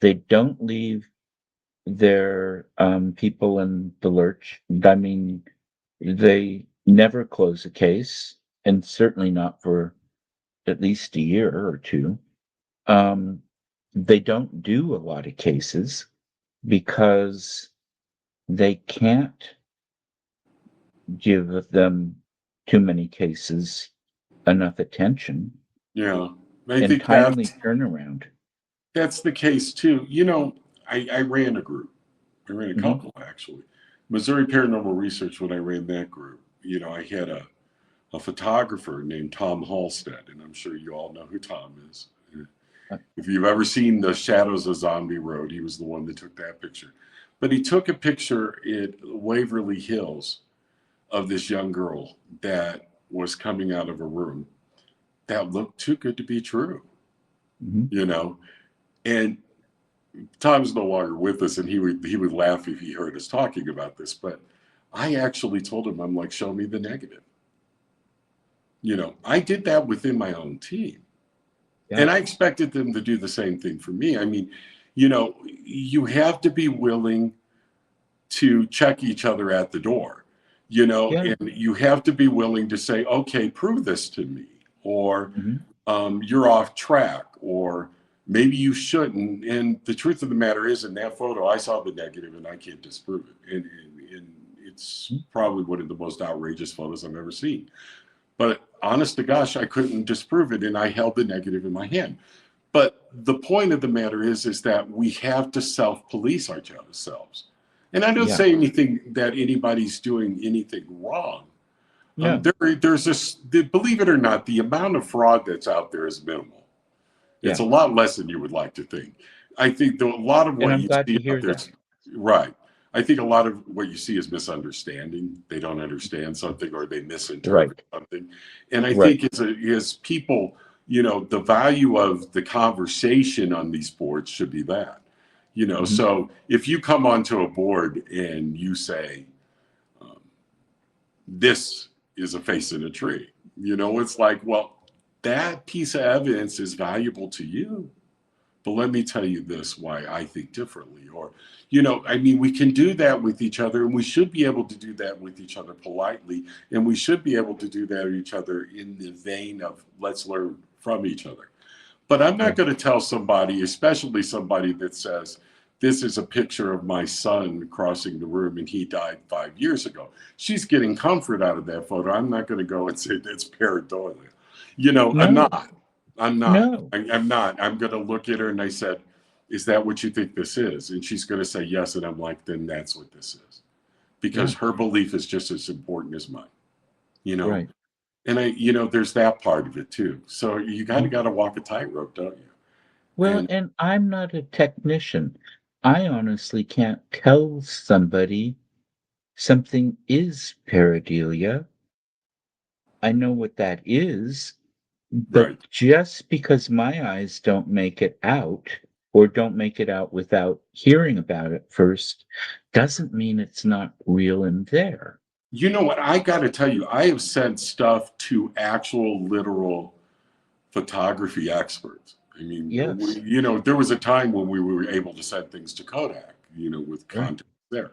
Speaker 1: They don't leave their people in the lurch. I mean, they never close a case. and certainly not for at least a year or two. Um, they don't do a lot of cases because they can't give them too many cases enough attention
Speaker 2: Yeah. I
Speaker 1: and
Speaker 2: think
Speaker 1: timely turnaround.
Speaker 2: that's the case too. You know, I ran a group. I ran a
Speaker 1: Mhm.
Speaker 2: couple actually. Missouri Paranormal Research, when I ran that group, I had a photographer named Tom Halstead, and I'm sure you all know who Tom is.
Speaker 1: Uh,
Speaker 2: If you've ever seen The Shadows of Zombie Road, he was the one that took that picture. But he took a picture at Waverly Hills of this young girl that was coming out of a room that looked too good to be true,
Speaker 1: mhm.
Speaker 2: you know? And Tom's no longer with us, and he would laugh if he heard us talking about this. But I actually told him, I'm like, show me the negative. I did that within my own team,
Speaker 1: Yeah.
Speaker 2: and I expected them to do the same thing for me. I mean, you have to be willing to check each other at the door,
Speaker 1: Yeah.
Speaker 2: and you have to be willing to say, okay, prove this to me, or
Speaker 1: Mhm.
Speaker 2: you're off track, or maybe you shouldn't. And the truth of the matter is, in that photo, I saw the negative and I can't disprove it. And it's
Speaker 1: Mhm.
Speaker 2: probably one of the most outrageous photos I've ever seen. But honest to gosh, I couldn't disprove it. And I held the negative in my hand. But the point of the matter is that we have to self-police ourselves. And I don't
Speaker 1: Yeah.
Speaker 2: say anything that anybody's doing anything wrong.
Speaker 1: No.
Speaker 2: There's this, believe it or not, the amount of fraud that's out there is minimal. It's
Speaker 1: Yeah.
Speaker 2: a lot less than you would like to think. I think a lot of
Speaker 1: And
Speaker 2: what
Speaker 1: I'm
Speaker 2: you
Speaker 1: glad
Speaker 2: see
Speaker 1: to
Speaker 2: out
Speaker 1: hear
Speaker 2: there
Speaker 1: that.
Speaker 2: is right. I think a lot of what you see is misunderstanding. They don't understand something or they misinterpret
Speaker 1: Right.
Speaker 2: something. And I
Speaker 1: Right.
Speaker 2: think as people, the value of the conversation on these boards should be that.
Speaker 1: Mhm.
Speaker 2: So if you come onto a board and you say, um, this is a face in a tree, it's like, well, that piece of evidence is valuable to you, but let me tell you this why I think differently. Or, I mean, we can do that with each other, and we should be able to do that with each other politely, and we should be able to do that with each other in the vein of let's learn from each other. But I'm
Speaker 1: Yeah.
Speaker 2: not going to tell somebody, especially somebody that says, this is a picture of my son crossing the room and he died 5 years ago. She's getting comfort out of that photo. I'm not going to go and say that's pareidolia. I'm
Speaker 1: No.
Speaker 2: not. I'm not.
Speaker 1: No.
Speaker 2: I'm not. I'm going to look at her and I said, is that what you think this is? And she's going to say yes. And I'm like, then that's what this is.
Speaker 1: Yeah.
Speaker 2: Because her belief is just as important as mine, you know?
Speaker 1: Right.
Speaker 2: And there's that part of it too. So you kind
Speaker 1: Mhm.
Speaker 2: of got to walk a tightrope, don't you?
Speaker 1: Well,
Speaker 2: And
Speaker 1: and I'm not a technician. I honestly can't tell somebody something is pareidolia. I know what that is, but
Speaker 2: right.
Speaker 1: just because my eyes don't make it out or don't make it out without hearing about it first doesn't mean it's not real in there.
Speaker 2: You know what? I got to tell you, I have sent stuff to actual literal photography experts. I mean,
Speaker 1: Yes.
Speaker 2: there was a time when we were able to send things to Kodak, with
Speaker 1: Right.
Speaker 2: content there,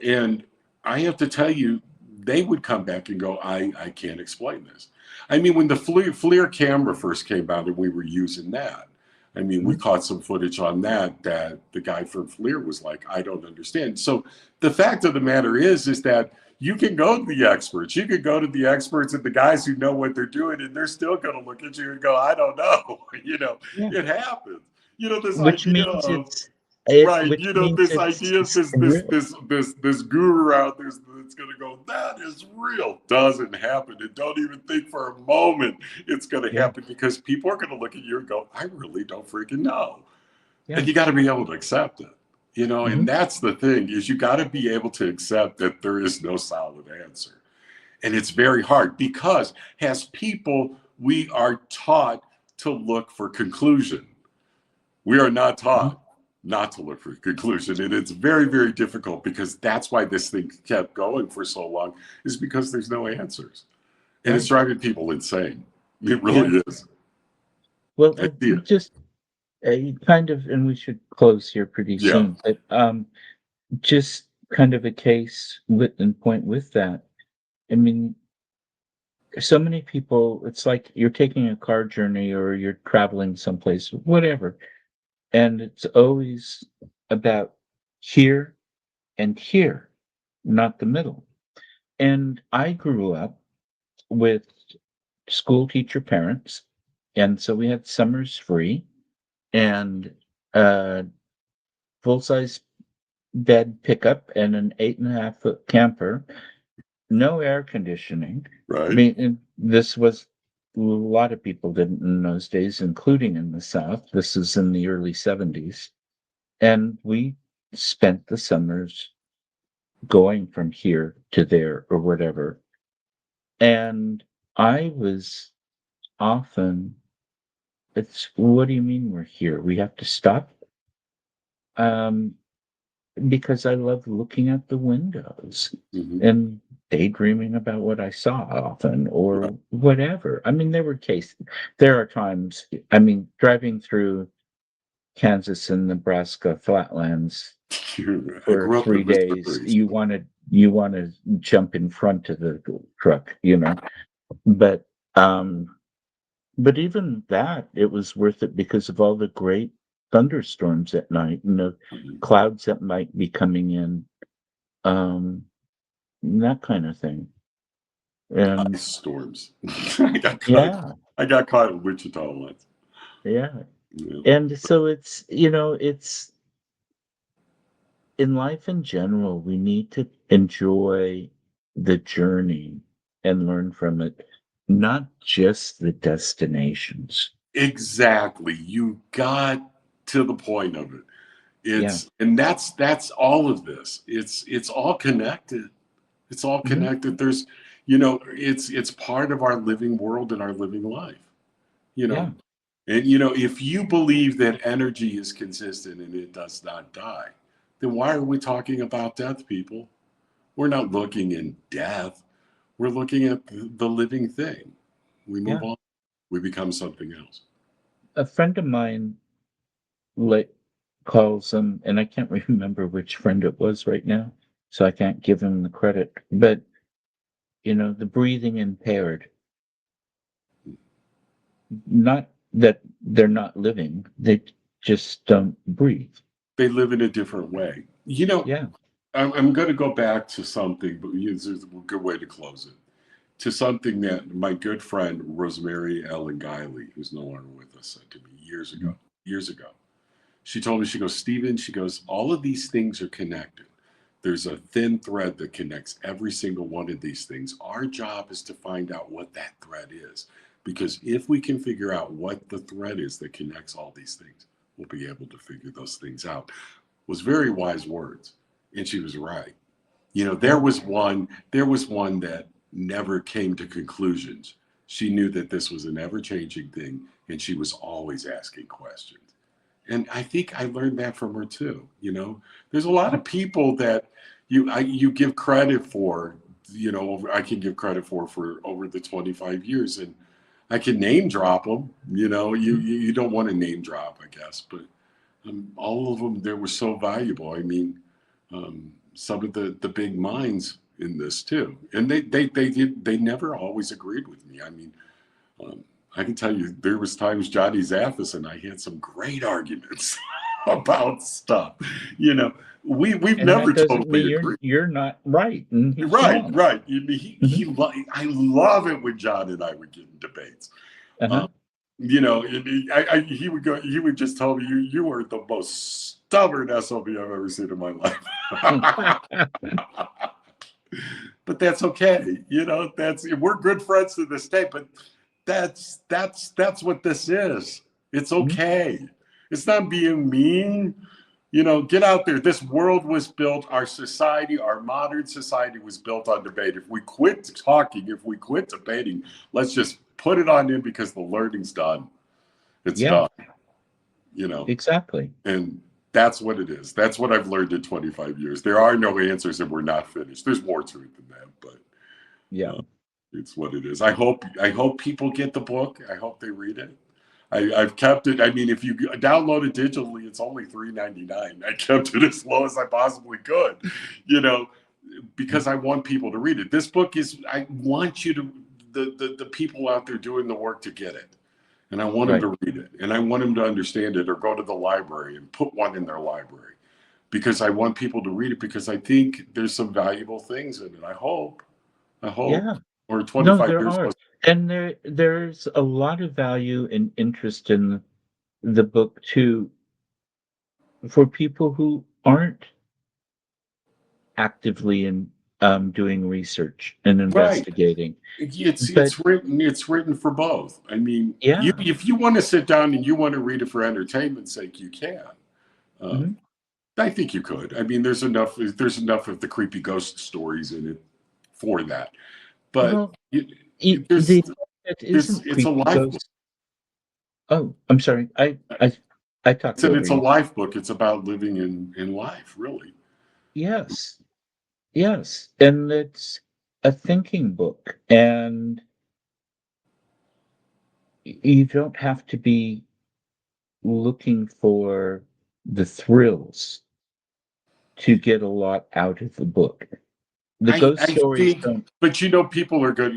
Speaker 2: and I have to tell you, they would come back and go, I can't explain this. I mean, when the FLIR camera first came out and we were using that, I mean, we
Speaker 1: Mhm.
Speaker 2: caught some footage on that the guy from FLIR was like, I don't understand. So the fact of the matter is that you can go to the experts. You can go to the experts and the guys who know what they're doing, and they're still going to look at you and go, I don't know.
Speaker 1: Yeah.
Speaker 2: It happens. This
Speaker 1: Which
Speaker 2: idea
Speaker 1: means
Speaker 2: of right.
Speaker 1: which means
Speaker 2: This
Speaker 1: it's
Speaker 2: idea of
Speaker 1: it's
Speaker 2: this
Speaker 1: real.
Speaker 2: this this this guru out there that's going to go, that is real. Doesn't happen. And don't even think for a moment it's going to
Speaker 1: Yeah.
Speaker 2: happen because people are going to look at you and go, I really don't freaking know.
Speaker 1: Yeah.
Speaker 2: And you got to be able to accept it. And
Speaker 1: Mhm.
Speaker 2: that's the thing is you got to be able to accept that there is no solid answer. And it's very hard because as people, we are taught to look for conclusion. We are not
Speaker 1: Mhm.
Speaker 2: taught not to look for conclusion. And it's very, very difficult because that's why this thing kept going for so long, is because there's no answers. And it's
Speaker 1: Right.
Speaker 2: driving people insane. It
Speaker 1: Yeah.
Speaker 2: really is.
Speaker 1: Well,
Speaker 2: I see it.
Speaker 1: just kind of, and we should close here pretty
Speaker 2: Yeah.
Speaker 1: soon, but just kind of a case with and point with that. I mean, so many people, it's like you're taking a car journey or you're traveling someplace, whatever, and it's always about here and here, not the middle. And I grew up with school teacher parents, and so we had summers free and a full size bed pickup and an 8.5 foot camper, no air conditioning. I
Speaker 2: Right.
Speaker 1: mean, and this was a lot of people didn't in those days, including in the South. This is in the early 70s. And we spent the summers going from here to there or whatever. And I was often, it's, what do you mean we're here? We have to stop? Um, because I love looking at the windows
Speaker 2: Hmm.
Speaker 1: and daydreaming about what I saw often
Speaker 2: Right.
Speaker 1: or whatever. I mean, there are times, I mean, driving through Kansas and Nebraska flatlands
Speaker 2: I
Speaker 1: for
Speaker 2: grew up in
Speaker 1: 3 days,
Speaker 2: Missouri.
Speaker 1: you want to jump in front of the truck, but, um, but even that, it was worth it because of all the great thunderstorms at night and the
Speaker 2: Mhm.
Speaker 1: clouds that might be coming in, um, that kind of thing. And
Speaker 2: Ice storms. I got caught.
Speaker 1: yeah,
Speaker 2: I got caught in Wichita once.
Speaker 1: yeah.
Speaker 2: Yeah.
Speaker 1: And so it's in life in general, we need to enjoy the journey and learn from it, not just the destinations.
Speaker 2: Exactly. You got to the point of it.
Speaker 1: Yeah.
Speaker 2: And that's all of this. It's all connected. It's all
Speaker 1: Hmm.
Speaker 2: connected. There's, it's part of our living world and our living life. You
Speaker 1: Yeah.
Speaker 2: know, and if you believe that energy is consistent and it does not die, then why are we talking about death, people? We're not looking in death. We're looking at the living thing. We move
Speaker 1: Yeah.
Speaker 2: on. We become something else.
Speaker 1: A friend of mine like calls them, and I can't remember which friend it was right now, so I can't give him the credit. But the breathing impaired, not that they're not living, they just don't breathe.
Speaker 2: They live in a different way.
Speaker 1: Yeah.
Speaker 2: I'm going to go back to something, but there's a good way to close it. To something that my good friend Rosemary Ellen Guiley, who's no longer with us, said to me years ago.
Speaker 1: Mhm.
Speaker 2: Years ago, she told me, she goes, Stephen, she goes, all of these things are connected. There's a thin thread that connects every single one of these things. Our job is to find out what that thread is. Because if we can figure out what the thread is that connects all these things, we'll be able to figure those things out. Was very wise words. And she was right.
Speaker 1: Yeah.
Speaker 2: There was one that never came to conclusions. She knew that this was an ever-changing thing, and she was always asking questions. And I think I learned that from her too. There's a lot of people that you give credit for. I can give credit for over the 25 years, and I can name drop them. You don't want to name drop, I guess, but all of them, they were so valuable. I mean, some of the big minds in this too, and they never always agreed with me. I mean, um, I can tell you, there was times Johnny Zaffis and I had some great arguments about stuff. You know, we've
Speaker 1: And that
Speaker 2: never
Speaker 1: doesn't mean
Speaker 2: totally
Speaker 1: you're
Speaker 2: agreed.
Speaker 1: you're not right and he's
Speaker 2: Right,
Speaker 1: wrong.
Speaker 2: right. I love it when John and I would get in debates.
Speaker 1: Uh-huh.
Speaker 2: Um, and he would go. He would just tell me, "You were the most stubborn SOB I've ever seen in my life." But that's okay. That's we're good friends to this day. But that's what this is. It's
Speaker 1: Mhm.
Speaker 2: okay. It's not being mean. Get out there. This world was built, our society, our modern society was built on debate. If we quit talking, if we quit debating, let's just put it on in because the learning's done. It's
Speaker 1: Yeah,
Speaker 2: done, you know,
Speaker 1: exactly.
Speaker 2: and that's what it is. That's what I've learned in 25 years. There are no answers and we're not finished. There's more to it than that, but
Speaker 1: Yeah.
Speaker 2: uh, it's what it is. I hope people get the book. I hope they read it. I've kept it. I mean, if you download it digitally, it's only $3.99. I kept it as low as I possibly could, you know, because I want people to read it. This book is. I want you to. the people out there doing the work to get it. And I want them
Speaker 1: Right.
Speaker 2: to read it. And I want them to understand it or go to the library and put one in their library because I want people to read it because I think there's some valuable things in it. I hope,
Speaker 1: Yeah.
Speaker 2: or
Speaker 1: No,
Speaker 2: 25
Speaker 1: there
Speaker 2: years
Speaker 1: are.
Speaker 2: plus.
Speaker 1: And there's a lot of value and interest in the book too for people who aren't actively in doing research and
Speaker 2: Right.
Speaker 1: investigating.
Speaker 2: It's
Speaker 1: But
Speaker 2: it's written for both. I mean, you
Speaker 1: yeah.
Speaker 2: if you want to sit down and you want to read it for entertainment's sake, you can.
Speaker 1: Mhm.
Speaker 2: Um, I think you could. I mean, there's enough of the creepy ghost stories in it for that. But
Speaker 1: Well,
Speaker 2: there's
Speaker 1: it
Speaker 2: this
Speaker 1: isn't
Speaker 2: it's a
Speaker 1: creepy
Speaker 2: life book.
Speaker 1: ghost. Oh, I'm sorry. I talked
Speaker 2: And
Speaker 1: over
Speaker 2: it's a
Speaker 1: you.
Speaker 2: life book. It's about living in life, really.
Speaker 1: Yes. Yes. And it's a thinking book. And you don't have to be looking for the thrills to get a lot out of the book. The ghost
Speaker 2: I
Speaker 1: stories
Speaker 2: think,
Speaker 1: don't.
Speaker 2: but people are good.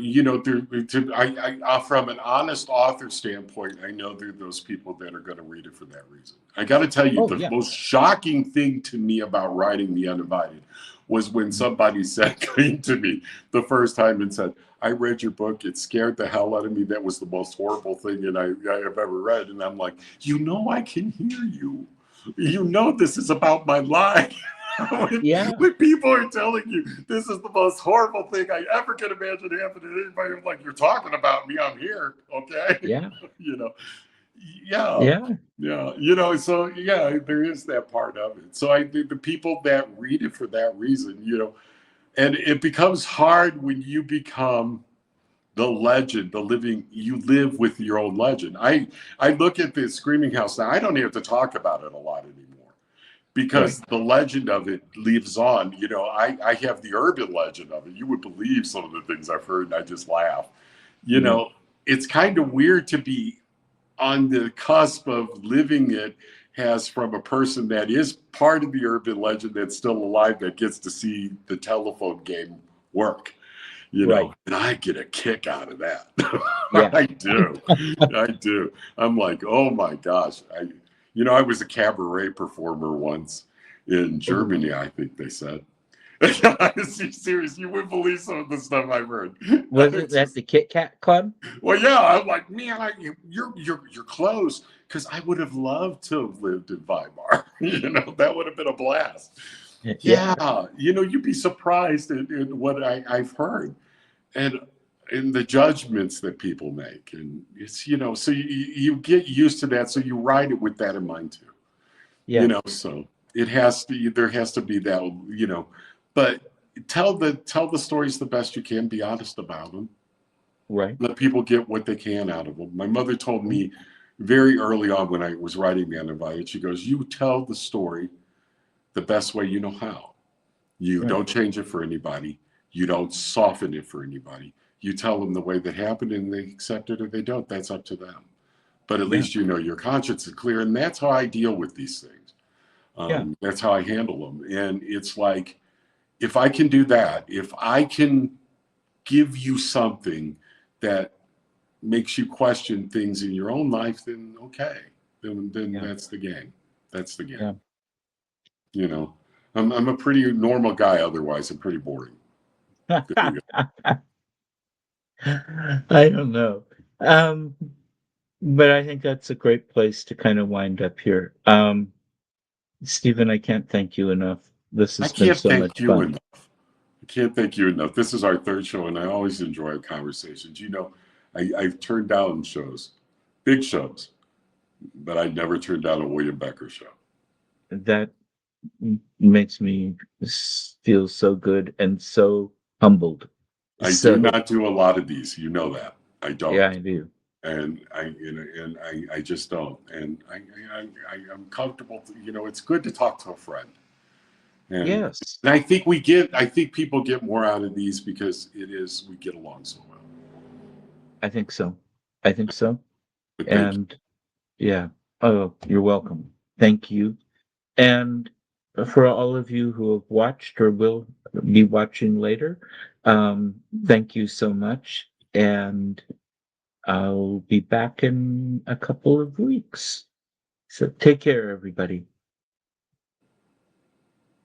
Speaker 2: From an honest author standpoint, I know there are those people that are going to read it for that reason. I got to tell you,
Speaker 1: Oh,
Speaker 2: the
Speaker 1: yeah.
Speaker 2: most shocking thing to me about writing The Undivided was when
Speaker 1: Mhm.
Speaker 2: somebody said, came to me the first time and said, I read your book. It scared the hell out of me. That was the most horrible thing I have ever read. And I'm like, I can hear you. This is about my life.
Speaker 1: Yeah.
Speaker 2: When people are telling you this is the most horrible thing I ever could imagine happening to anybody, I'm like, you're talking about me, I'm here, okay?
Speaker 1: Yeah.
Speaker 2: you know, yeah,
Speaker 1: Yeah.
Speaker 2: so yeah, there is that part of it. So I think the people that read it for that reason, and it becomes hard when you become the legend, the living, you live with your own legend. I look at the Screaming House now, I don't have to talk about it a lot anymore
Speaker 1: Right.
Speaker 2: because the legend of it lives on. I have the urban legend of it. You would believe some of the things I've heard, and I just laugh. You
Speaker 1: Yeah.
Speaker 2: know, it's kind of weird to be on the cusp of living it has from a person that is part of the urban legend that's still alive that gets to see the telephone game work.
Speaker 1: Right.
Speaker 2: And I get a kick out of that.
Speaker 1: Yeah.
Speaker 2: I do. I do. I'm like, oh my gosh. I was a cabaret performer once in
Speaker 1: Oh,
Speaker 2: Germany, I think they said. Serious, you wouldn't believe some of the stuff I've heard.
Speaker 1: was
Speaker 2: I
Speaker 1: it at
Speaker 2: just,
Speaker 1: the Kit Kat Club?
Speaker 2: well, yeah, I'm like, man, you're close because I would have loved to have lived in Weimar. That would have been a blast.
Speaker 1: Yeah.
Speaker 2: Yeah, you'd be surprised at what I've heard and in the judgments that people make, and it's so you get used to that, so you ride it with that in mind too.
Speaker 1: Yeah.
Speaker 2: So there has to be that, but tell the stories the best you can. Be honest about them.
Speaker 1: Right.
Speaker 2: Let people get what they can out of them. My mother told
Speaker 1: Mhm.
Speaker 2: me very early on when I was writing The Undivided, she goes, you tell the story the best way you know how. You
Speaker 1: Right.
Speaker 2: don't change it for anybody. You don't soften it for anybody. You tell them the way that happened and they accept it or they don't. That's up to them. But at
Speaker 1: Yeah.
Speaker 2: least your conscience is clear. And that's how I deal with these things.
Speaker 1: Yeah.
Speaker 2: That's how I handle them. And it's like, if I can do that, if I can give you something that makes you question things in your own life, then okay. Then
Speaker 1: Yeah.
Speaker 2: that's the game. That's the game.
Speaker 1: Yeah.
Speaker 2: You know, I'm a pretty normal guy. Otherwise, I'm pretty boring. There you go.
Speaker 1: I don't know. Um, but I think that's a great place to kind of wind up here. Stephen, I can't thank you enough. This
Speaker 2: I
Speaker 1: has been
Speaker 2: can't
Speaker 1: so
Speaker 2: thank
Speaker 1: much
Speaker 2: you
Speaker 1: fun.
Speaker 2: enough. I can't thank you enough. This is our third show, and I always enjoy our conversations. I've turned down shows, big shows, but I never turned down a William Becker show.
Speaker 1: That makes me feel so good and so humbled.
Speaker 2: I do
Speaker 1: So,
Speaker 2: not do a lot of these. You know that. I
Speaker 1: yeah,
Speaker 2: don't.
Speaker 1: I do.
Speaker 2: And I just don't. And I'm comfortable. It's good to talk to a friend. And,
Speaker 1: Yes,
Speaker 2: and I think people get more out of these because we get along so well.
Speaker 1: I think so. I think so.
Speaker 2: But thank you.
Speaker 1: And yeah. Oh, you're welcome. Thank you. And for all of you who have watched or will be watching later, thank you so much. and I'll be back in a couple of weeks. So take care, everybody.